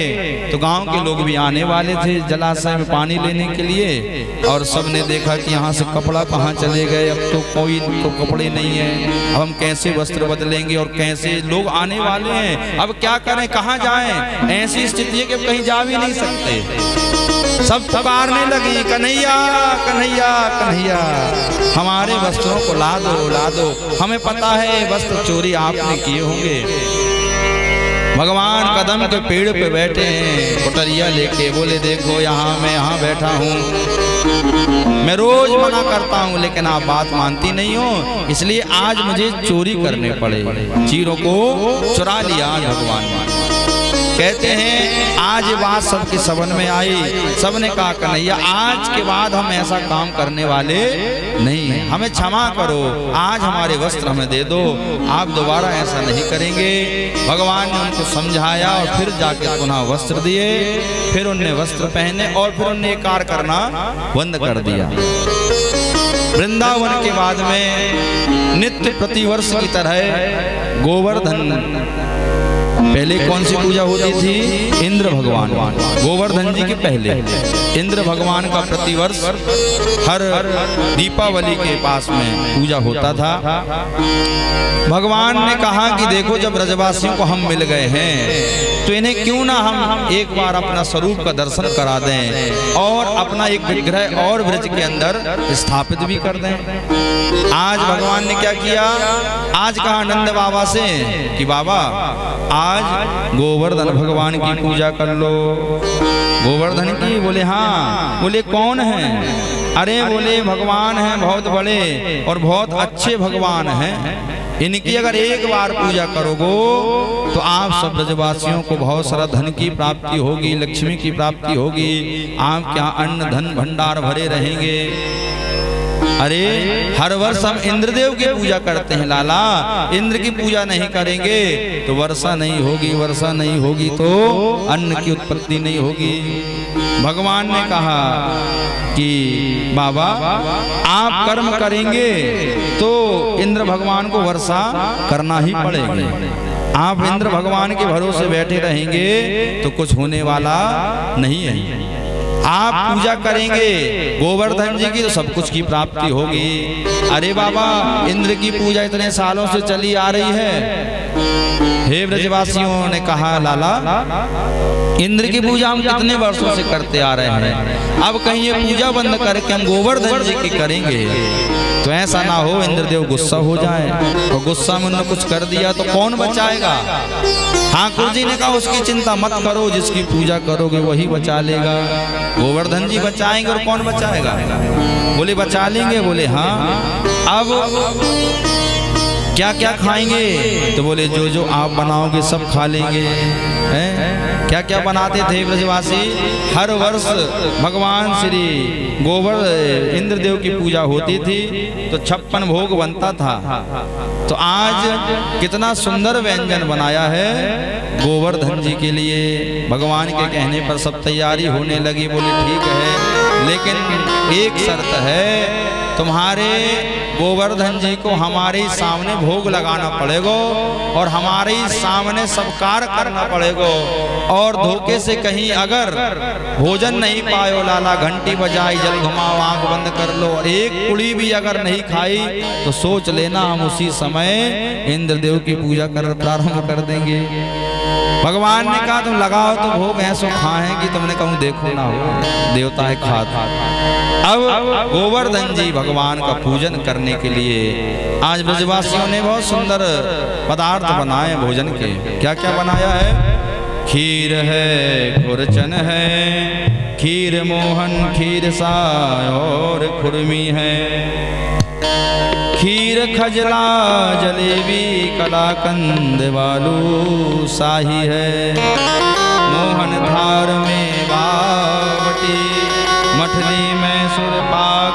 तो गांव के लोग भी आने वाले थे जलाशय में पानी लेने के लिए, और सबने देखा कि यहाँ से कपड़ा कहाँ चले गए, अब तो कोई तो कपड़े नहीं है, अब हम कैसे वस्त्र बदलेंगे और कैसे लोग आने वाले हैं, अब क्या करें, कहाँ जाएं? ऐसी स्थिति है कि अब कहीं जा भी नहीं सकते। सब पुकारने लगी कन्हैया कन्हैया कन्हैया, हमारे वस्त्रों को ला दो ला दो, हमें पता है वस्त्र चोरी आपने किए होंगे। भगवान कदम के पेड़ पे बैठे हैं पुटरिया लेके, बोले देखो यहाँ मैं यहाँ बैठा हूँ, मैं रोज मना करता हूँ लेकिन आप बात मानती नहीं हो, इसलिए आज मुझे चोरी करने पड़े। चीरों को चुरा लिया भगवान ने। कहते हैं आज ये बात सबके समझ में आई, सबने कहा कन्हैया आज के बाद हम ऐसा काम करने वाले नहीं हैं, हमें क्षमा करो, आज हमारे वस्त्र हमें दे दो, आप दोबारा ऐसा नहीं करेंगे। भगवान ने उनको समझाया और फिर जाके पुनः वस्त्र दिए, फिर उनने वस्त्र पहने और फिर उनने कार्य करना बंद कर दिया। वृंदावन के बाद में नित्य प्रतिवर्ष की तरह गोवर्धन, पहले कौन सी पूजा होती थी? इंद्र भगवान, गोवर्धन जी के पहले इंद्र भगवान का प्रतिवर्ष हर दीपावली के पास में पूजा होता था। भगवान ने कहा कि देखो जब ब्रजवासियों को हम मिल गए हैं तो इन्हें क्यों ना हम एक बार अपना स्वरूप का दर्शन करा दें और अपना एक विग्रह और ब्रज के अंदर स्थापित भी कर दें। आज भगवान ने क्या किया, आज कहा नंद बाबा से कि बाबा आज गोवर्धन भगवान की पूजा कर लो। गोवर्धन की? बोले हाँ। बोले कौन है? अरे बोले भगवान हैं बहुत बड़े और बहुत अच्छे भगवान हैं। इनकी अगर एक बार पूजा करोगे तो आप सब ब्रजवासियों को बहुत सारा धन की प्राप्ति होगी, लक्ष्मी की प्राप्ति होगी, आप क्या अन्न धन भंडार भरे रहेंगे। अरे हर वर्ष हम इंद्रदेव की पूजा करते हैं लाला, इंद्र की पूजा नहीं करेंगे तो वर्षा नहीं होगी, वर्षा नहीं होगी तो अन्न की उत्पत्ति नहीं होगी। भगवान ने कहा कि बाबा आप कर्म करेंगे तो इंद्र भगवान को वर्षा करना ही पड़ेगी। आप इंद्र भगवान के भरोसे बैठे रहेंगे तो कुछ होने वाला नहीं है। आप पूजा करेंगे गोवर्धन जी की तो सब कुछ की प्राप्ति होगी। अरे बाबा इंद्र की पूजा इतने सालों से चली आ रही है। हे ब्रजवासियों ने कहा लाला इंद्र की पूजा हम कितने वर्षों से करते आ रहे हैं, अब कहीं ये पूजा बंद करके हम गोवर्धन जी की करेंगे तो ऐसा ना हो इंद्रदेव गुस्सा हो जाए, और गुस्सा में उन्होंने कुछ कर दिया तो कौन बचाएगा। ठाकुर जी ने कहा उसकी चिंता मत करो, जिसकी पूजा करोगे वही बचा लेगा। गोवर्धन जी बचाएंगे और कौन बचाएगा? बोले बचा लेंगे। बोले हाँ। अब क्या क्या खाएंगे? तो बोले जो जो आप बनाओगे सब खा लेंगे। हैं? क्या क्या बनाते थे ब्रजवासी? हर वर्ष भगवान श्री गोवर्धन इंद्रदेव की पूजा होती थी तो 56 भोग बनता था। तो आज कितना सुंदर व्यंजन बनाया है गोवर्धन जी के लिए। भगवान के कहने पर सब तैयारी होने लगी। बोले ठीक है, लेकिन एक शर्त है, तुम्हारे गोवर्धन जी को हमारे सामने भोग लगाना पड़ेगा और हमारे सामने सबकार करना पड़ेगा, और धोखे से कहीं अगर भोजन नहीं पायो लाला, घंटी बजाई, जल घुमाओ, आंख बंद कर लो और एक पुड़ी भी अगर नहीं खाई तो सोच लेना हम उसी समय इंद्रदेव की पूजा कर प्रारंभ कर देंगे। भगवान ने कहा तुम लगाओ तो भोग ऐसो खाएं कि तुमने कहूँ देखो ना हो, देवता है खाता। अब गोवर्धन जी भगवान का पूजन करने के लिए आज ब्रजवासियों ने बहुत सुंदर पदार्थ बनाए भोजन के। क्या क्या बनाया है? खीर है, गुरचन है, खीर मोहन, खीर साय और खुरमी है, खीर खजला, जलेबी, कलाकंद, बालू शाही है, मोहन थार में बावटी, मठली में सुरपाक,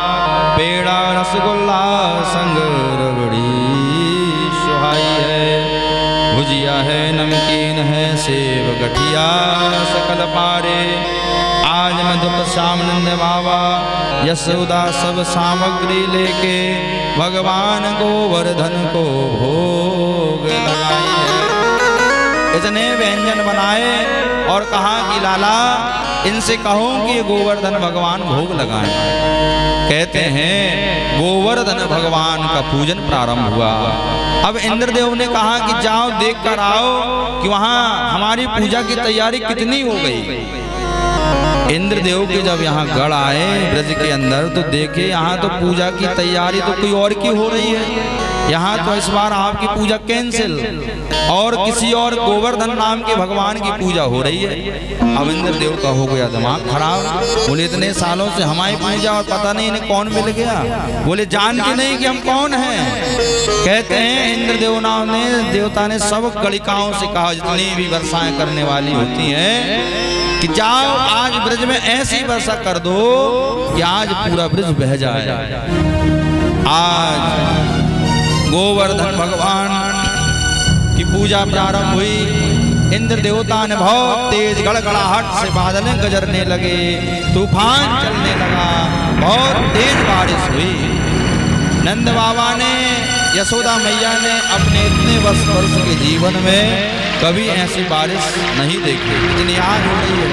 पेड़ा रसगुल्ला संग रबड़ी सुहाई है, भुजिया है, नमकीन है, सेब गठिया सकल पारे। आज मधुप श्याम नंद बाबा यशोदा सब सामग्री लेके भगवान गोवर्धन को भोग लगाई है। इतने व्यंजन बनाए और कहा कि लाला इनसे कहो कि गोवर्धन भगवान भोग लगाएं। कहते हैं गोवर्धन भगवान का पूजन प्रारंभ हुआ। अब इंद्रदेव ने कहा कि जाओ देख कर आओ कि वहां हमारी पूजा की तैयारी कितनी हो गई। इंद्रदेव के जब यहाँ गढ़ आए ब्रज के अंदर तो देखे यहाँ तो पूजा की तैयारी तो कोई और की हो रही है। यहाँ तो इस बार आपकी पूजा कैंसिल और किसी और गोवर्धन नाम के भगवान की पूजा हो रही है। अब इंद्रदेव का हो गया दिमाग खराब। बोले इतने सालों से हमारी पूजा और पता नहीं इन्हें कौन मिल गया। बोले जान के नहीं कि हम कौन हैं। कहते हैं इंद्रदेव नाम ने देवता ने सब गणिकाओं से कहा जितनी भी वर्षाएं करने वाली होती हैं कि जाओ आज ब्रज में ऐसी वर्षा कर दो कि आज पूरा ब्रज बह जाए। आज गोवर्धन भगवान की पूजा प्रारंभ हुई। इंद्र देवता ने बहुत तेज गड़गड़ाहट से बादलें गजरने लगे, तूफान चलने लगा, बहुत तेज बारिश हुई। नंद बाबा ने यशोदा मैया ने अपने इतने वर्ष के जीवन में कभी ऐसी बारिश नहीं देखी। इतनी आग हो रही है,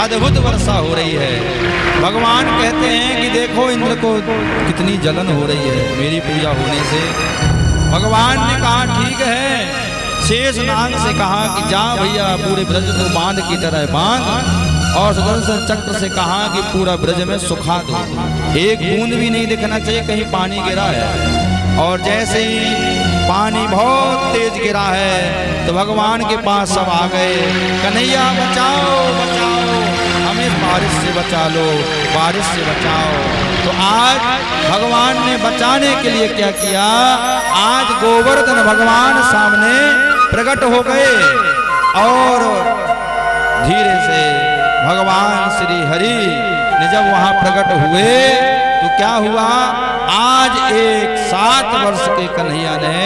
अद्भुत वर्षा हो रही है। भगवान कहते हैं कि देखो इंद्र को कितनी जलन हो रही है मेरी पूजा होने से। भगवान ने कहा ठीक है, शेष नाग से कहा कि जा भैया पूरे ब्रज को बांध की तरह बांध, और सुदर्शन चक्र से कहा कि पूरा ब्रज में सुखा दो, एक बूंद भी नहीं दिखना चाहिए कहीं पानी गिरा है। और जैसे ही पानी बहुत तेज गिरा है तो भगवान के पास सब आ गए, कन्हैया बचाओ बचाओ, हमें बारिश से बचा लो, बारिश से बचाओ। तो आज भगवान ने बचाने के लिए क्या किया, आज गोवर्धन भगवान सामने प्रकट हो गए और धीरे से भगवान श्री हरि ने जब वहां प्रकट हुए तो क्या हुआ, आज एक 7 वर्ष के कन्हैया ने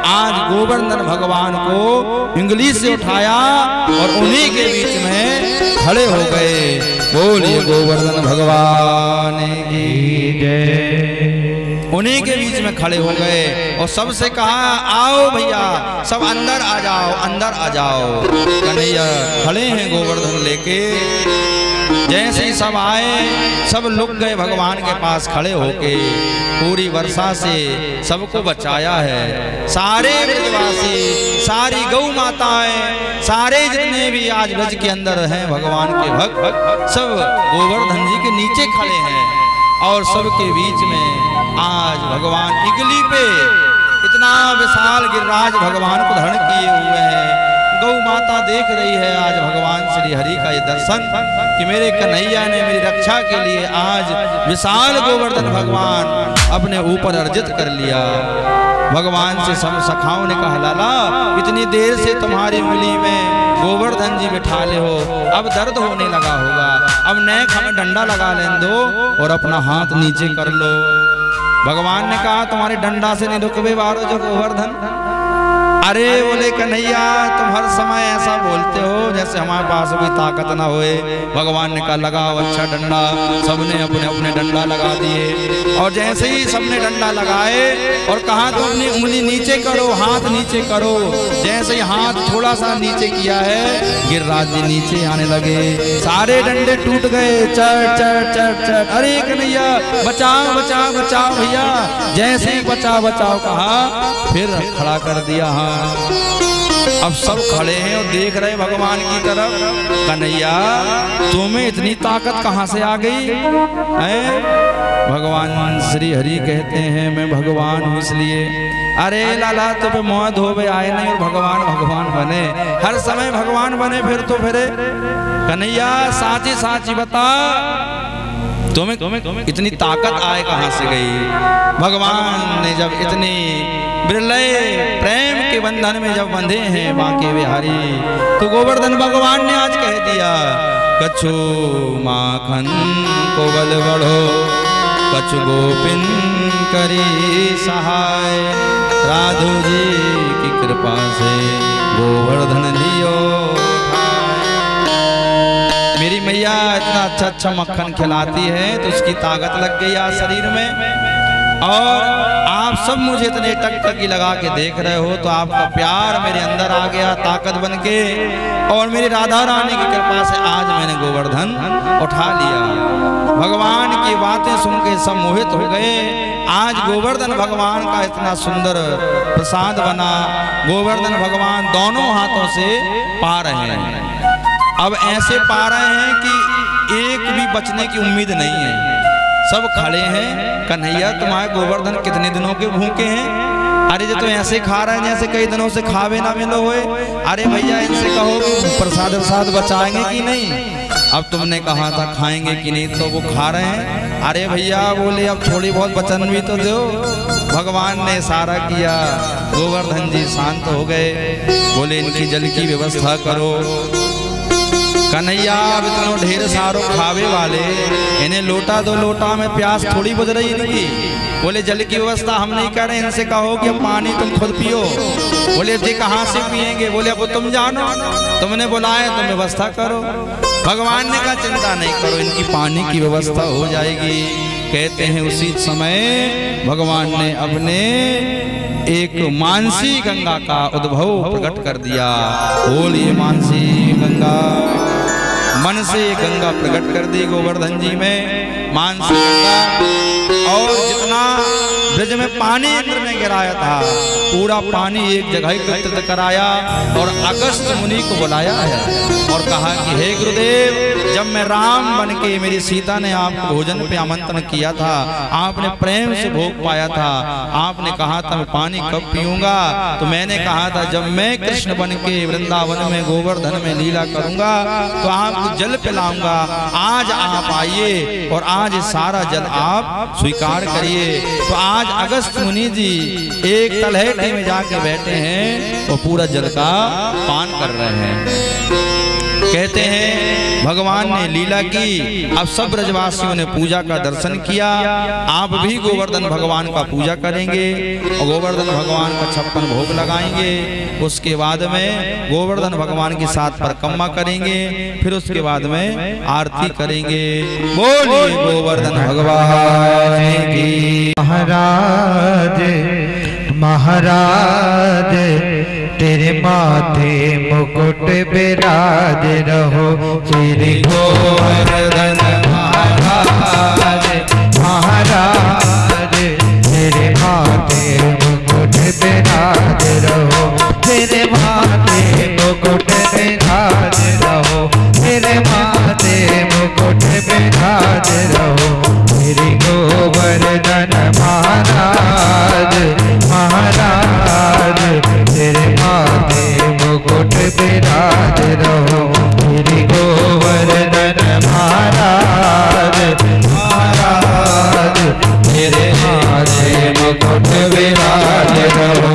आज गोवर्धन भगवान को उंगली से उठाया और उन्हीं के बीच में खड़े हो गए। बोलिए गोवर्धन भगवान की जय। उन्हीं के बीच में खड़े हो गए और सबसे कहा, आओ भैया सब अंदर आ जाओ, अंदर आ जाओ। कन्हैया खड़े हैं गोवर्धन लेके। जैसे ही सब आए सब लुक गए भगवान के पास खड़े होके। पूरी वर्षा से सबको बचाया है, सारे ब्रजवासी, सारी गौ माताएं, सारे जितने भी आज ब्रज के अंदर हैं भगवान के भक्त, सब गोवर्धन जी के नीचे खड़े हैं और सबके बीच में आज भगवान इगली पे इतना विशाल गिरिराज भगवान को धारण किए हुए हैं। गौ माता देख रही है आज भगवान श्री हरि का ये दर्शन कि मेरे कन्हैया ने मेरी रक्षा के लिए आज विशाल गोवर्धन भगवान अपने ऊपर अर्जित कर लिया। भगवान से सब सखाओं ने कहा, लाला इतनी देर से तुम्हारी उंगली में गोवर्धन जी बिठा ले हो, अब दर्द होने लगा होगा, अब नेक हमें डंडा लगा लें दो और अपना हाथ नीचे कर लो। भगवान ने कहा, तुम्हारे डंडा से नहीं रुकवे बारो जो गोवर्धन। अरे बोले कन्हैया तुम हर समय ऐसा बोलते हो जैसे हमारे पास कोई ताकत ना होए। भगवान ने कहा, लगाओ अच्छा डंडा। सबने अपने अपने डंडा लगा दिए और जैसे ही सबने डंडा लगाए और कहा तो अपनी उंगली नीचे करो, हाथ नीचे करो। जैसे ही हाथ थोड़ा सा नीचे किया है गिरिराज जी नीचे आने लगे, सारे डंडे टूट गए। चढ़ चढ़ चढ़ चढ़, अरे कन्हैया बचाओ बचाओ बचाओ भैया। जैसे ही बचाओ बचाओ कहा फिर खड़ा कर दिया हाथ। अब सब खड़े हैं और देख रहे भगवान की तरफ। कन्हैया तुम्हें इतनी ताकत कहां से आ गई है? भगवान श्री हरि कहते हैं, मैं भगवान हूं इसलिए। अरे लाला तो पे मौत धोबे आए नहीं और भगवान भगवान बने, हर समय भगवान बने फिर तो फिरे। कन्हैया साची साची बता, तुम्हें इतनी ताकत आए कहां से गई? भगवान ने जब इतनी बिरलय प्रेम के बंधन में जब बंधे हैं बांके बिहारी, तो गोवर्धन भगवान ने आज कह दिया, कछु माखन को बल बढ़ो, कछु गोपिन करी सहाय, राधो जी की कृपा से गोवर्धन लियो। मेरी मैया इतना अच्छा अच्छा मक्खन खिलाती है तो उसकी ताकत लग गई आज शरीर में। और आप सब मुझे इतने टकटकी लगा के देख रहे हो तो आपका प्यार मेरे अंदर आ गया ताकत बन के, और मेरी राधा रानी की कृपा से आज मैंने गोवर्धन उठा लिया। भगवान की बातें सुन के सब मोहित हो गए। आज गोवर्धन भगवान का इतना सुंदर प्रसाद बना, गोवर्धन भगवान दोनों हाथों से पा रहे हैं। अब ऐसे पा रहे हैं कि एक भी बचने की उम्मीद नहीं है, सब खड़े हैं। कन्हैया तुम्हारे गोवर्धन कितने दिनों के भूखे हैं? अरे जो तो ऐसे खा रहे हैं जैसे कई दिनों से खावे ना मिलो हुए। अरे भैया इनसे कहो कि प्रसाद प्रसाद बचाएंगे कि नहीं? अब तुमने कहा था खाएंगे कि नहीं, तो वो खा रहे हैं। अरे भैया बोले अब थोड़ी बहुत वचन भी तो दो। भगवान ने इशारा किया, गोवर्धन जी शांत हो गए। बोले इनकी जल की व्यवस्था करो। कन्हैया अब इतना ढेर सारो खावे वाले, इन्हें लोटा दो लोटा में प्यास थोड़ी बुझ रही इनकी। बोले जल की व्यवस्था हम नहीं कर रहे, इनसे कहो कि अब पानी तुम खुद पियो। बोले जी कहाँ से पिएंगे? बोले अब तुम जानो, तुमने बुलाया तुम व्यवस्था करो। भगवान ने कहा चिंता नहीं करो, इनकी पानी की व्यवस्था हो जाएगी। कहते हैं उसी समय भगवान ने अपने एक मानसी गंगा का उद्भव प्रकट कर दिया। बोलिए मानसी गंगा। मन से गंगा प्रकट कर दी गोवर्धन जी में, मानसी गंगा। और जितना ब्रज में पानी इंद्र ने गिराया था पूरा पानी एक जगह एकत्रित कराया और अगस्त मुनि को बुलाया है और कहा कि हे गुरुदेव, जब मैं राम बन के मेरी सीता ने आपको भोजन पे आमंत्रण किया था, आपने प्रेम से भोग पाया था, आपने कहा था मैं पानी कब पीऊंगा, तो मैंने कहा था जब मैं कृष्ण बन के वृंदावन में गोवर्धन में लीला करूंगा तो आपको जल पिलाऊंगा। आज आप आइए और आज सारा जल आप स्वीकार करिए। तो आज अगस्त मुनि जी एक तलहटी में जाके बैठे हैं और पूरा जल का पान कर रहे हैं। कहते हैं भगवान ने लीला की, अब सब ब्रजवासियों ने पूजा का दर्शन किया। आप भी गोवर्धन भगवान का पूजा करेंगे और गोवर्धन भगवान का 56 भोग लगाएंगे। उसके बाद में गोवर्धन भगवान की 7 परिक्रमा करेंगे, फिर उसके बाद में आरती करेंगे। बोलिए गोवर्धन भगवान की। महाराज महाराज तेरे माथे मुकुट बिराज रहो, श्री गोवर्धन महाराज महाराज तेरे माथे मुकुट बिराज रहो, तेरे माथे मुकुट बिराज रहो, तेरे माथे मुकुट बिराज रहो, श्री गोवर्धन महाराज महाराज तेरे माथे मुकुट बिराज रहो, श्री गोवर्धन महाराज महाराज तेरे माथे मुकुट बिराज रहो।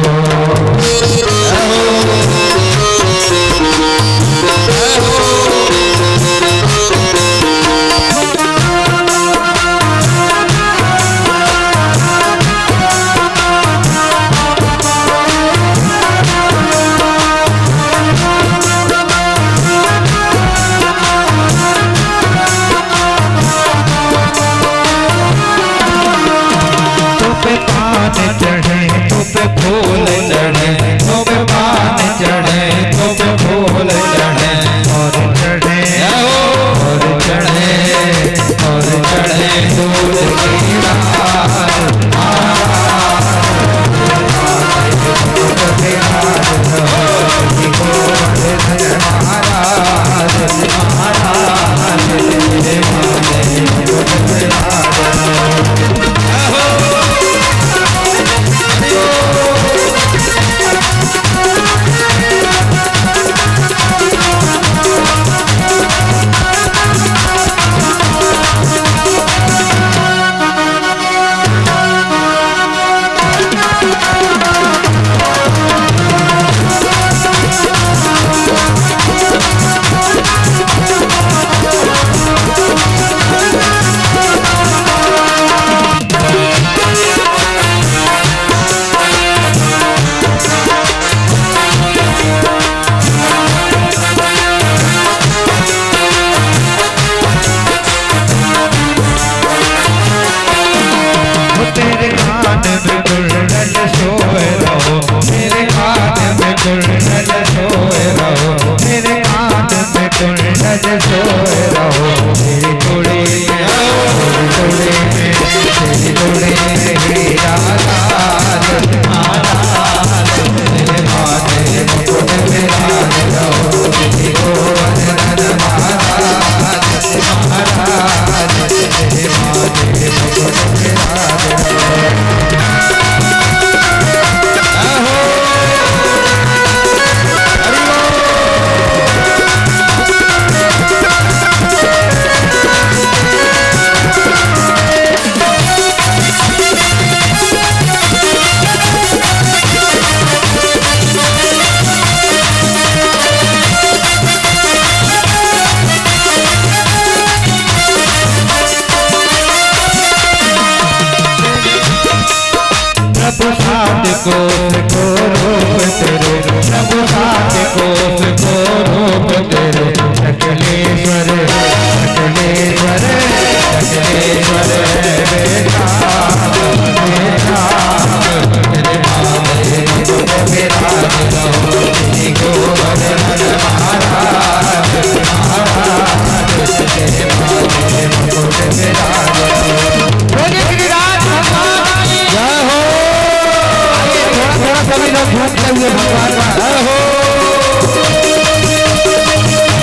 सभी झूमते हुए भगवान का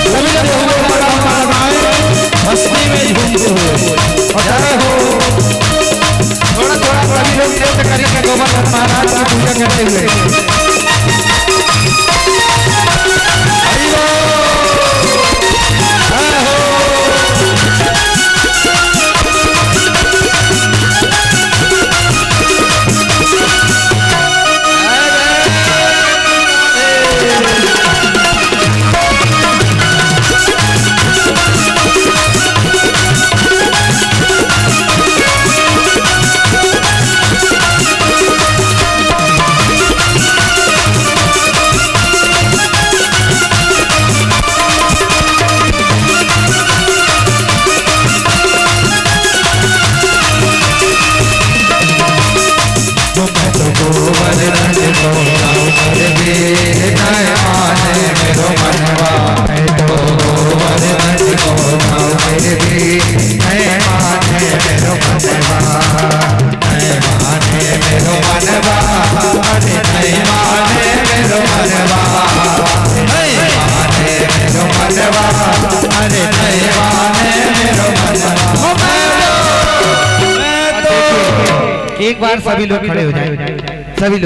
सभी लोग मस्ती में झूमते हुए जय हो। थोड़ा थोड़ा सभी लोग नृत्य करेंगे गोवर्धन महाराज की पूजा करते हुए। एक बार सभी लोग खड़े हो जाए, सभी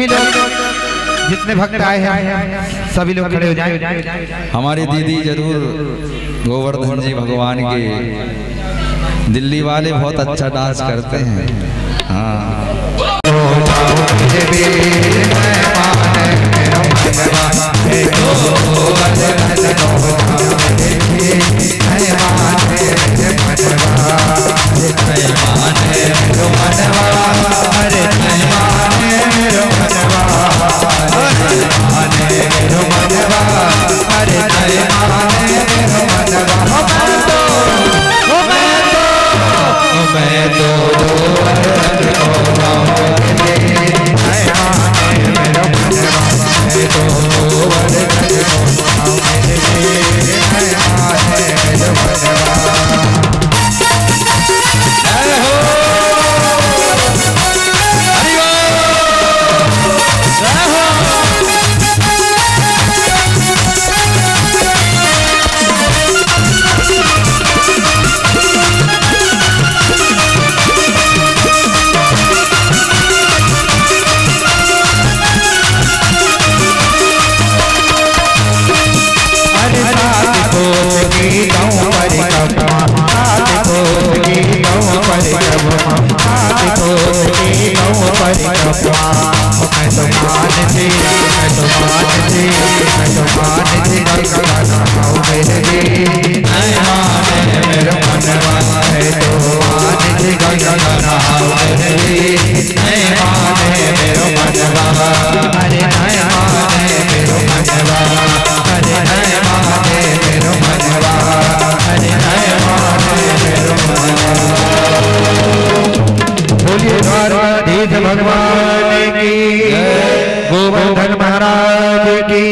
लोग जितने भक्त आए हैं सभी लोग खड़े हो जाए। हमारी दीदी जरूर गोवर्धन जी भगवान के दिल्ली वाले बहुत अच्छा डांस करते हैं। हाँ भगवान की, गोवर्धन महाराज की।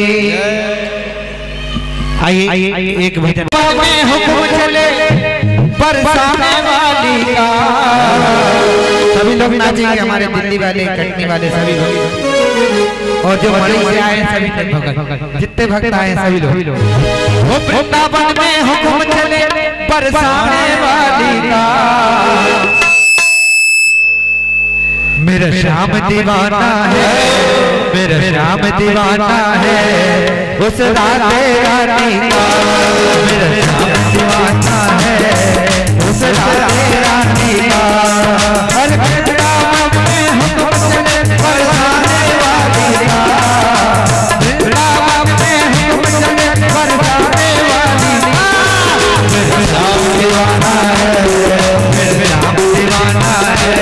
आइए एक भजन में हुक्म चले बरसाने वाली का। सभी लोग नाचेंगे, हमारे दिल्ली वाले, कटनी वाले सभी लोग, और जो मणि से आए सभी भक्त, जितने भक्त आए सभी लोग। वृंदावन में हुक्म चले बरसाने वाली का। मेरा श्याम दीवाना है, मेरा श्याम दीवाना है उस राधे रानी का। मेरा श्याम दीवाना है उस राधे रानी का। हर वृंदावन में हुक्म चले बरसाने वाली का। वृंदावन में हुक्म चले बरसाने वाली का। मेरा श्याम दीवाना है, मेरा श्याम दीवाना है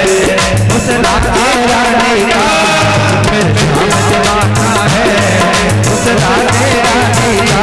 उस राधे रानी का। मेरा श्याम दीवाना है उस राधे रानी का।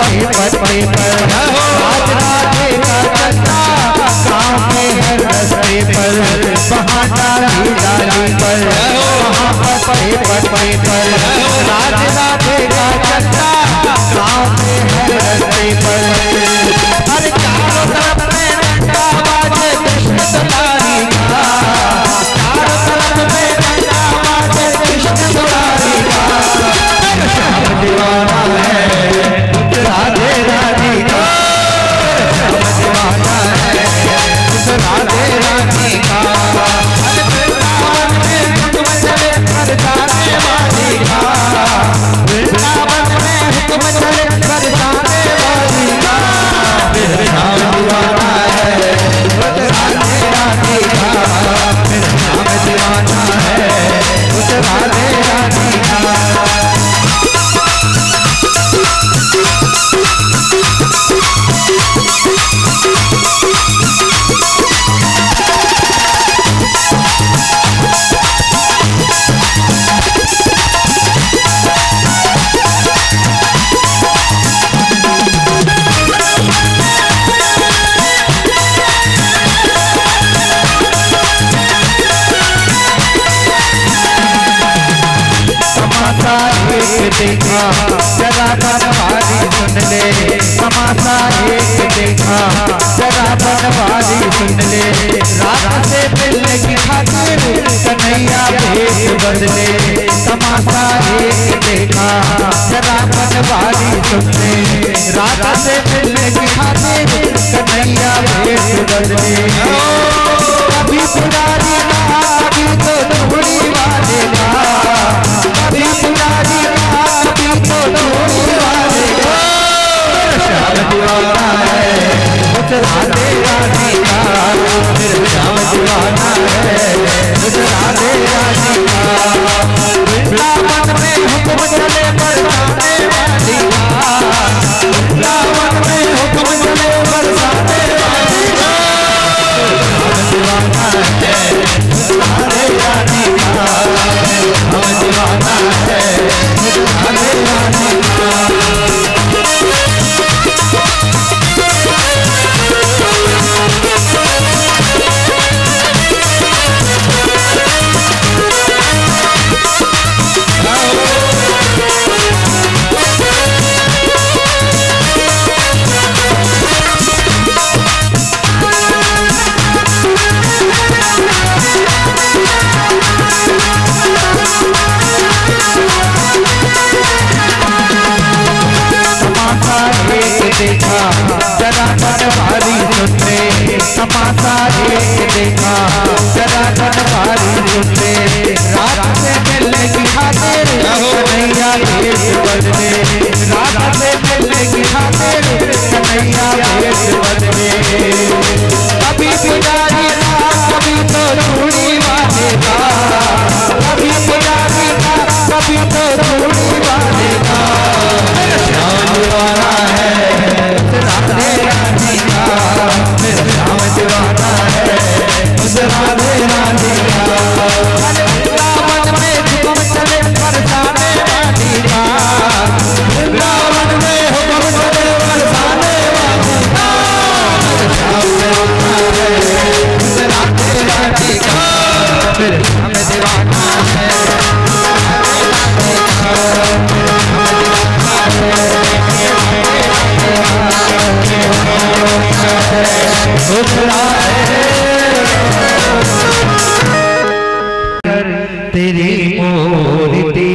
पत्ते पत्ते पर राज राधे का चलता गाँव में हर रस्ते पर वहाँ डाली डाली पर वहाँ पत्ते पत्ते पर राज राधे का चलता गाँव में हर रस्ते पर हर चारों तरफ में घंटा बाजे कृष्ण दुलारी का चारों तरफ में घंटा बाजे कृष्ण दुलारी का श्याम दीवाना है राधे राधिका श्याम दीवाना है राधे राधिका वृंदावन में हुक्म चले बरसाने वाली का वृंदावन में हुक्म चले बरसाने वाली का श्याम दीवाना है राधे राधिका श्याम दीवाना है राधे राधिका देखा जरा बनवारी सुन ले तमाशा एक देखा जरा बनवारी सुन ले रात से मिलने की खातिर कन्हैया भेष बदले तमाशा एक देखा जरा बनवारी सुन ले रात से मिलने की खातिर कन्हैया भेष बदले कभी पुरानी का कभी तो धूड़ी वाले का कभी पुरानी श्याम दीवाना है राधे राधिका श्याम दीवाना है राधे राधिका वृंदावन में हुक्म चले बरसाने वाली का वृंदावन में हुक्म चले बरसाने वाली का श्याम दीवाना है राधे राधिका श्याम दीवाना है राधे राधिका देखा जरा बनवारी सुन ले तमाशा एक देखा जरा बनवारी सुन ले रात से मिलने की खातिर कन्हैया भेष बदले रात से मिलने की खातिर कन्हैया भेष बदले कभी पुजारी का कभी तो धूड़ी वाले का कभी पुजारी का कभी तो धूड़ी वाले का श्याम दीवाना है राधे राधिका श्याम दीवाना है राधे राधिका वृंदावन में हुक्म चले बरसाने वाली का वृंदावन में हुक्म चले बरसाने वाली का श्याम दीवाना है राधे राधिका श्याम दीवाना है तेरी मूर्ति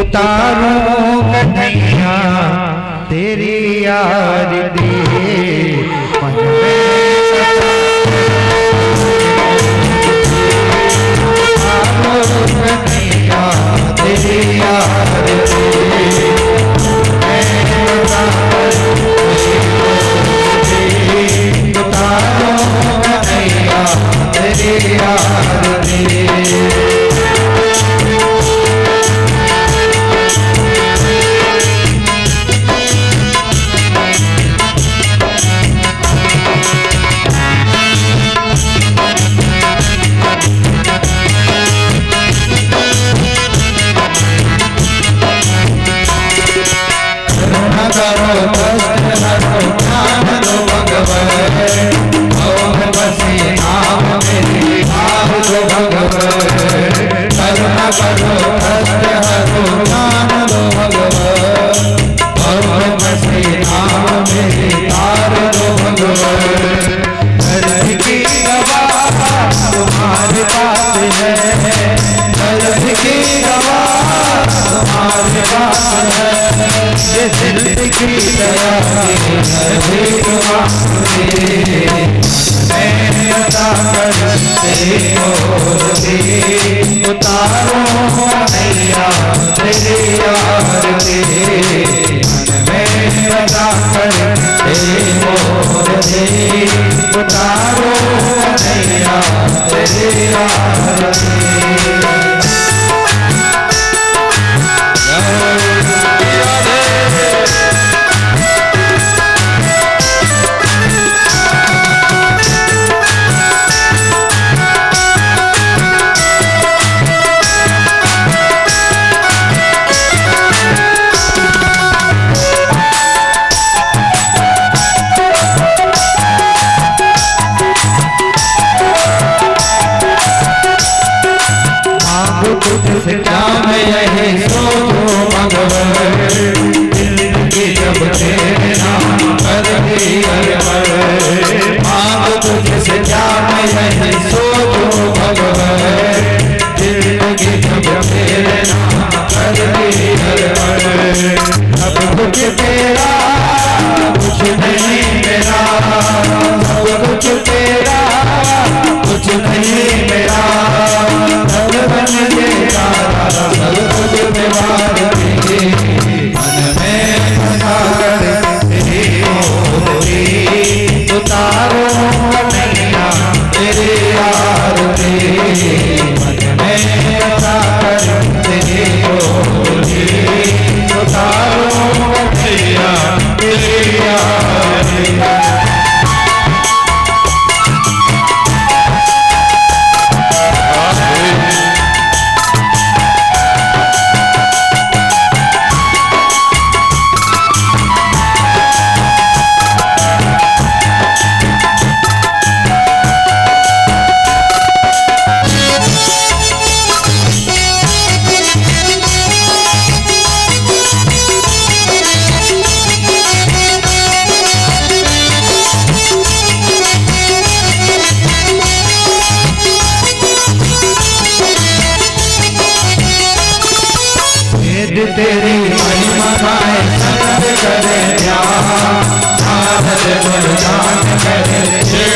उतारो कन्हैया तेरी आरती मन में कन्हैया तेरी आरती उतारो कन्हैया तेरी आरती करो कष्ट हरो ज्ञान दो भगवत भव बसे नाम मेरे भाव दो भगवत करुणा करो कष्ट हरो ज्ञान दो भगवत भव बसे नाम मेरे तार दो भगवत दर्द की दवा तुम्हारे पास है दर्द की दवा तुम्हारे पास है ये दिल की दया मैं अदा करते उतारो नैया तेरे यार के मैं अदा करते उतारो नैया तेरे यार क्या मैं यही सोचूं भगवत जिंदगी जब तेरे नाम कर दी मांग तुझसे क्या मैं यही सोचूं भगवत जिंदगी जब तेरे नाम कर दी अब कुछ तेरा कुछ नहीं मेरा सब कुछ तेरा कुछ नहीं मेरा सब बन तेरा सब कुछ व्यवहार मन में बसा कर तेरी मोहरी उतारो नैया तेरे यार के मन में बसा कर तेरी मोहरी उतारो नैया तेरे यार के तेरी महिमा गाए संत करे भारत गुणगान करे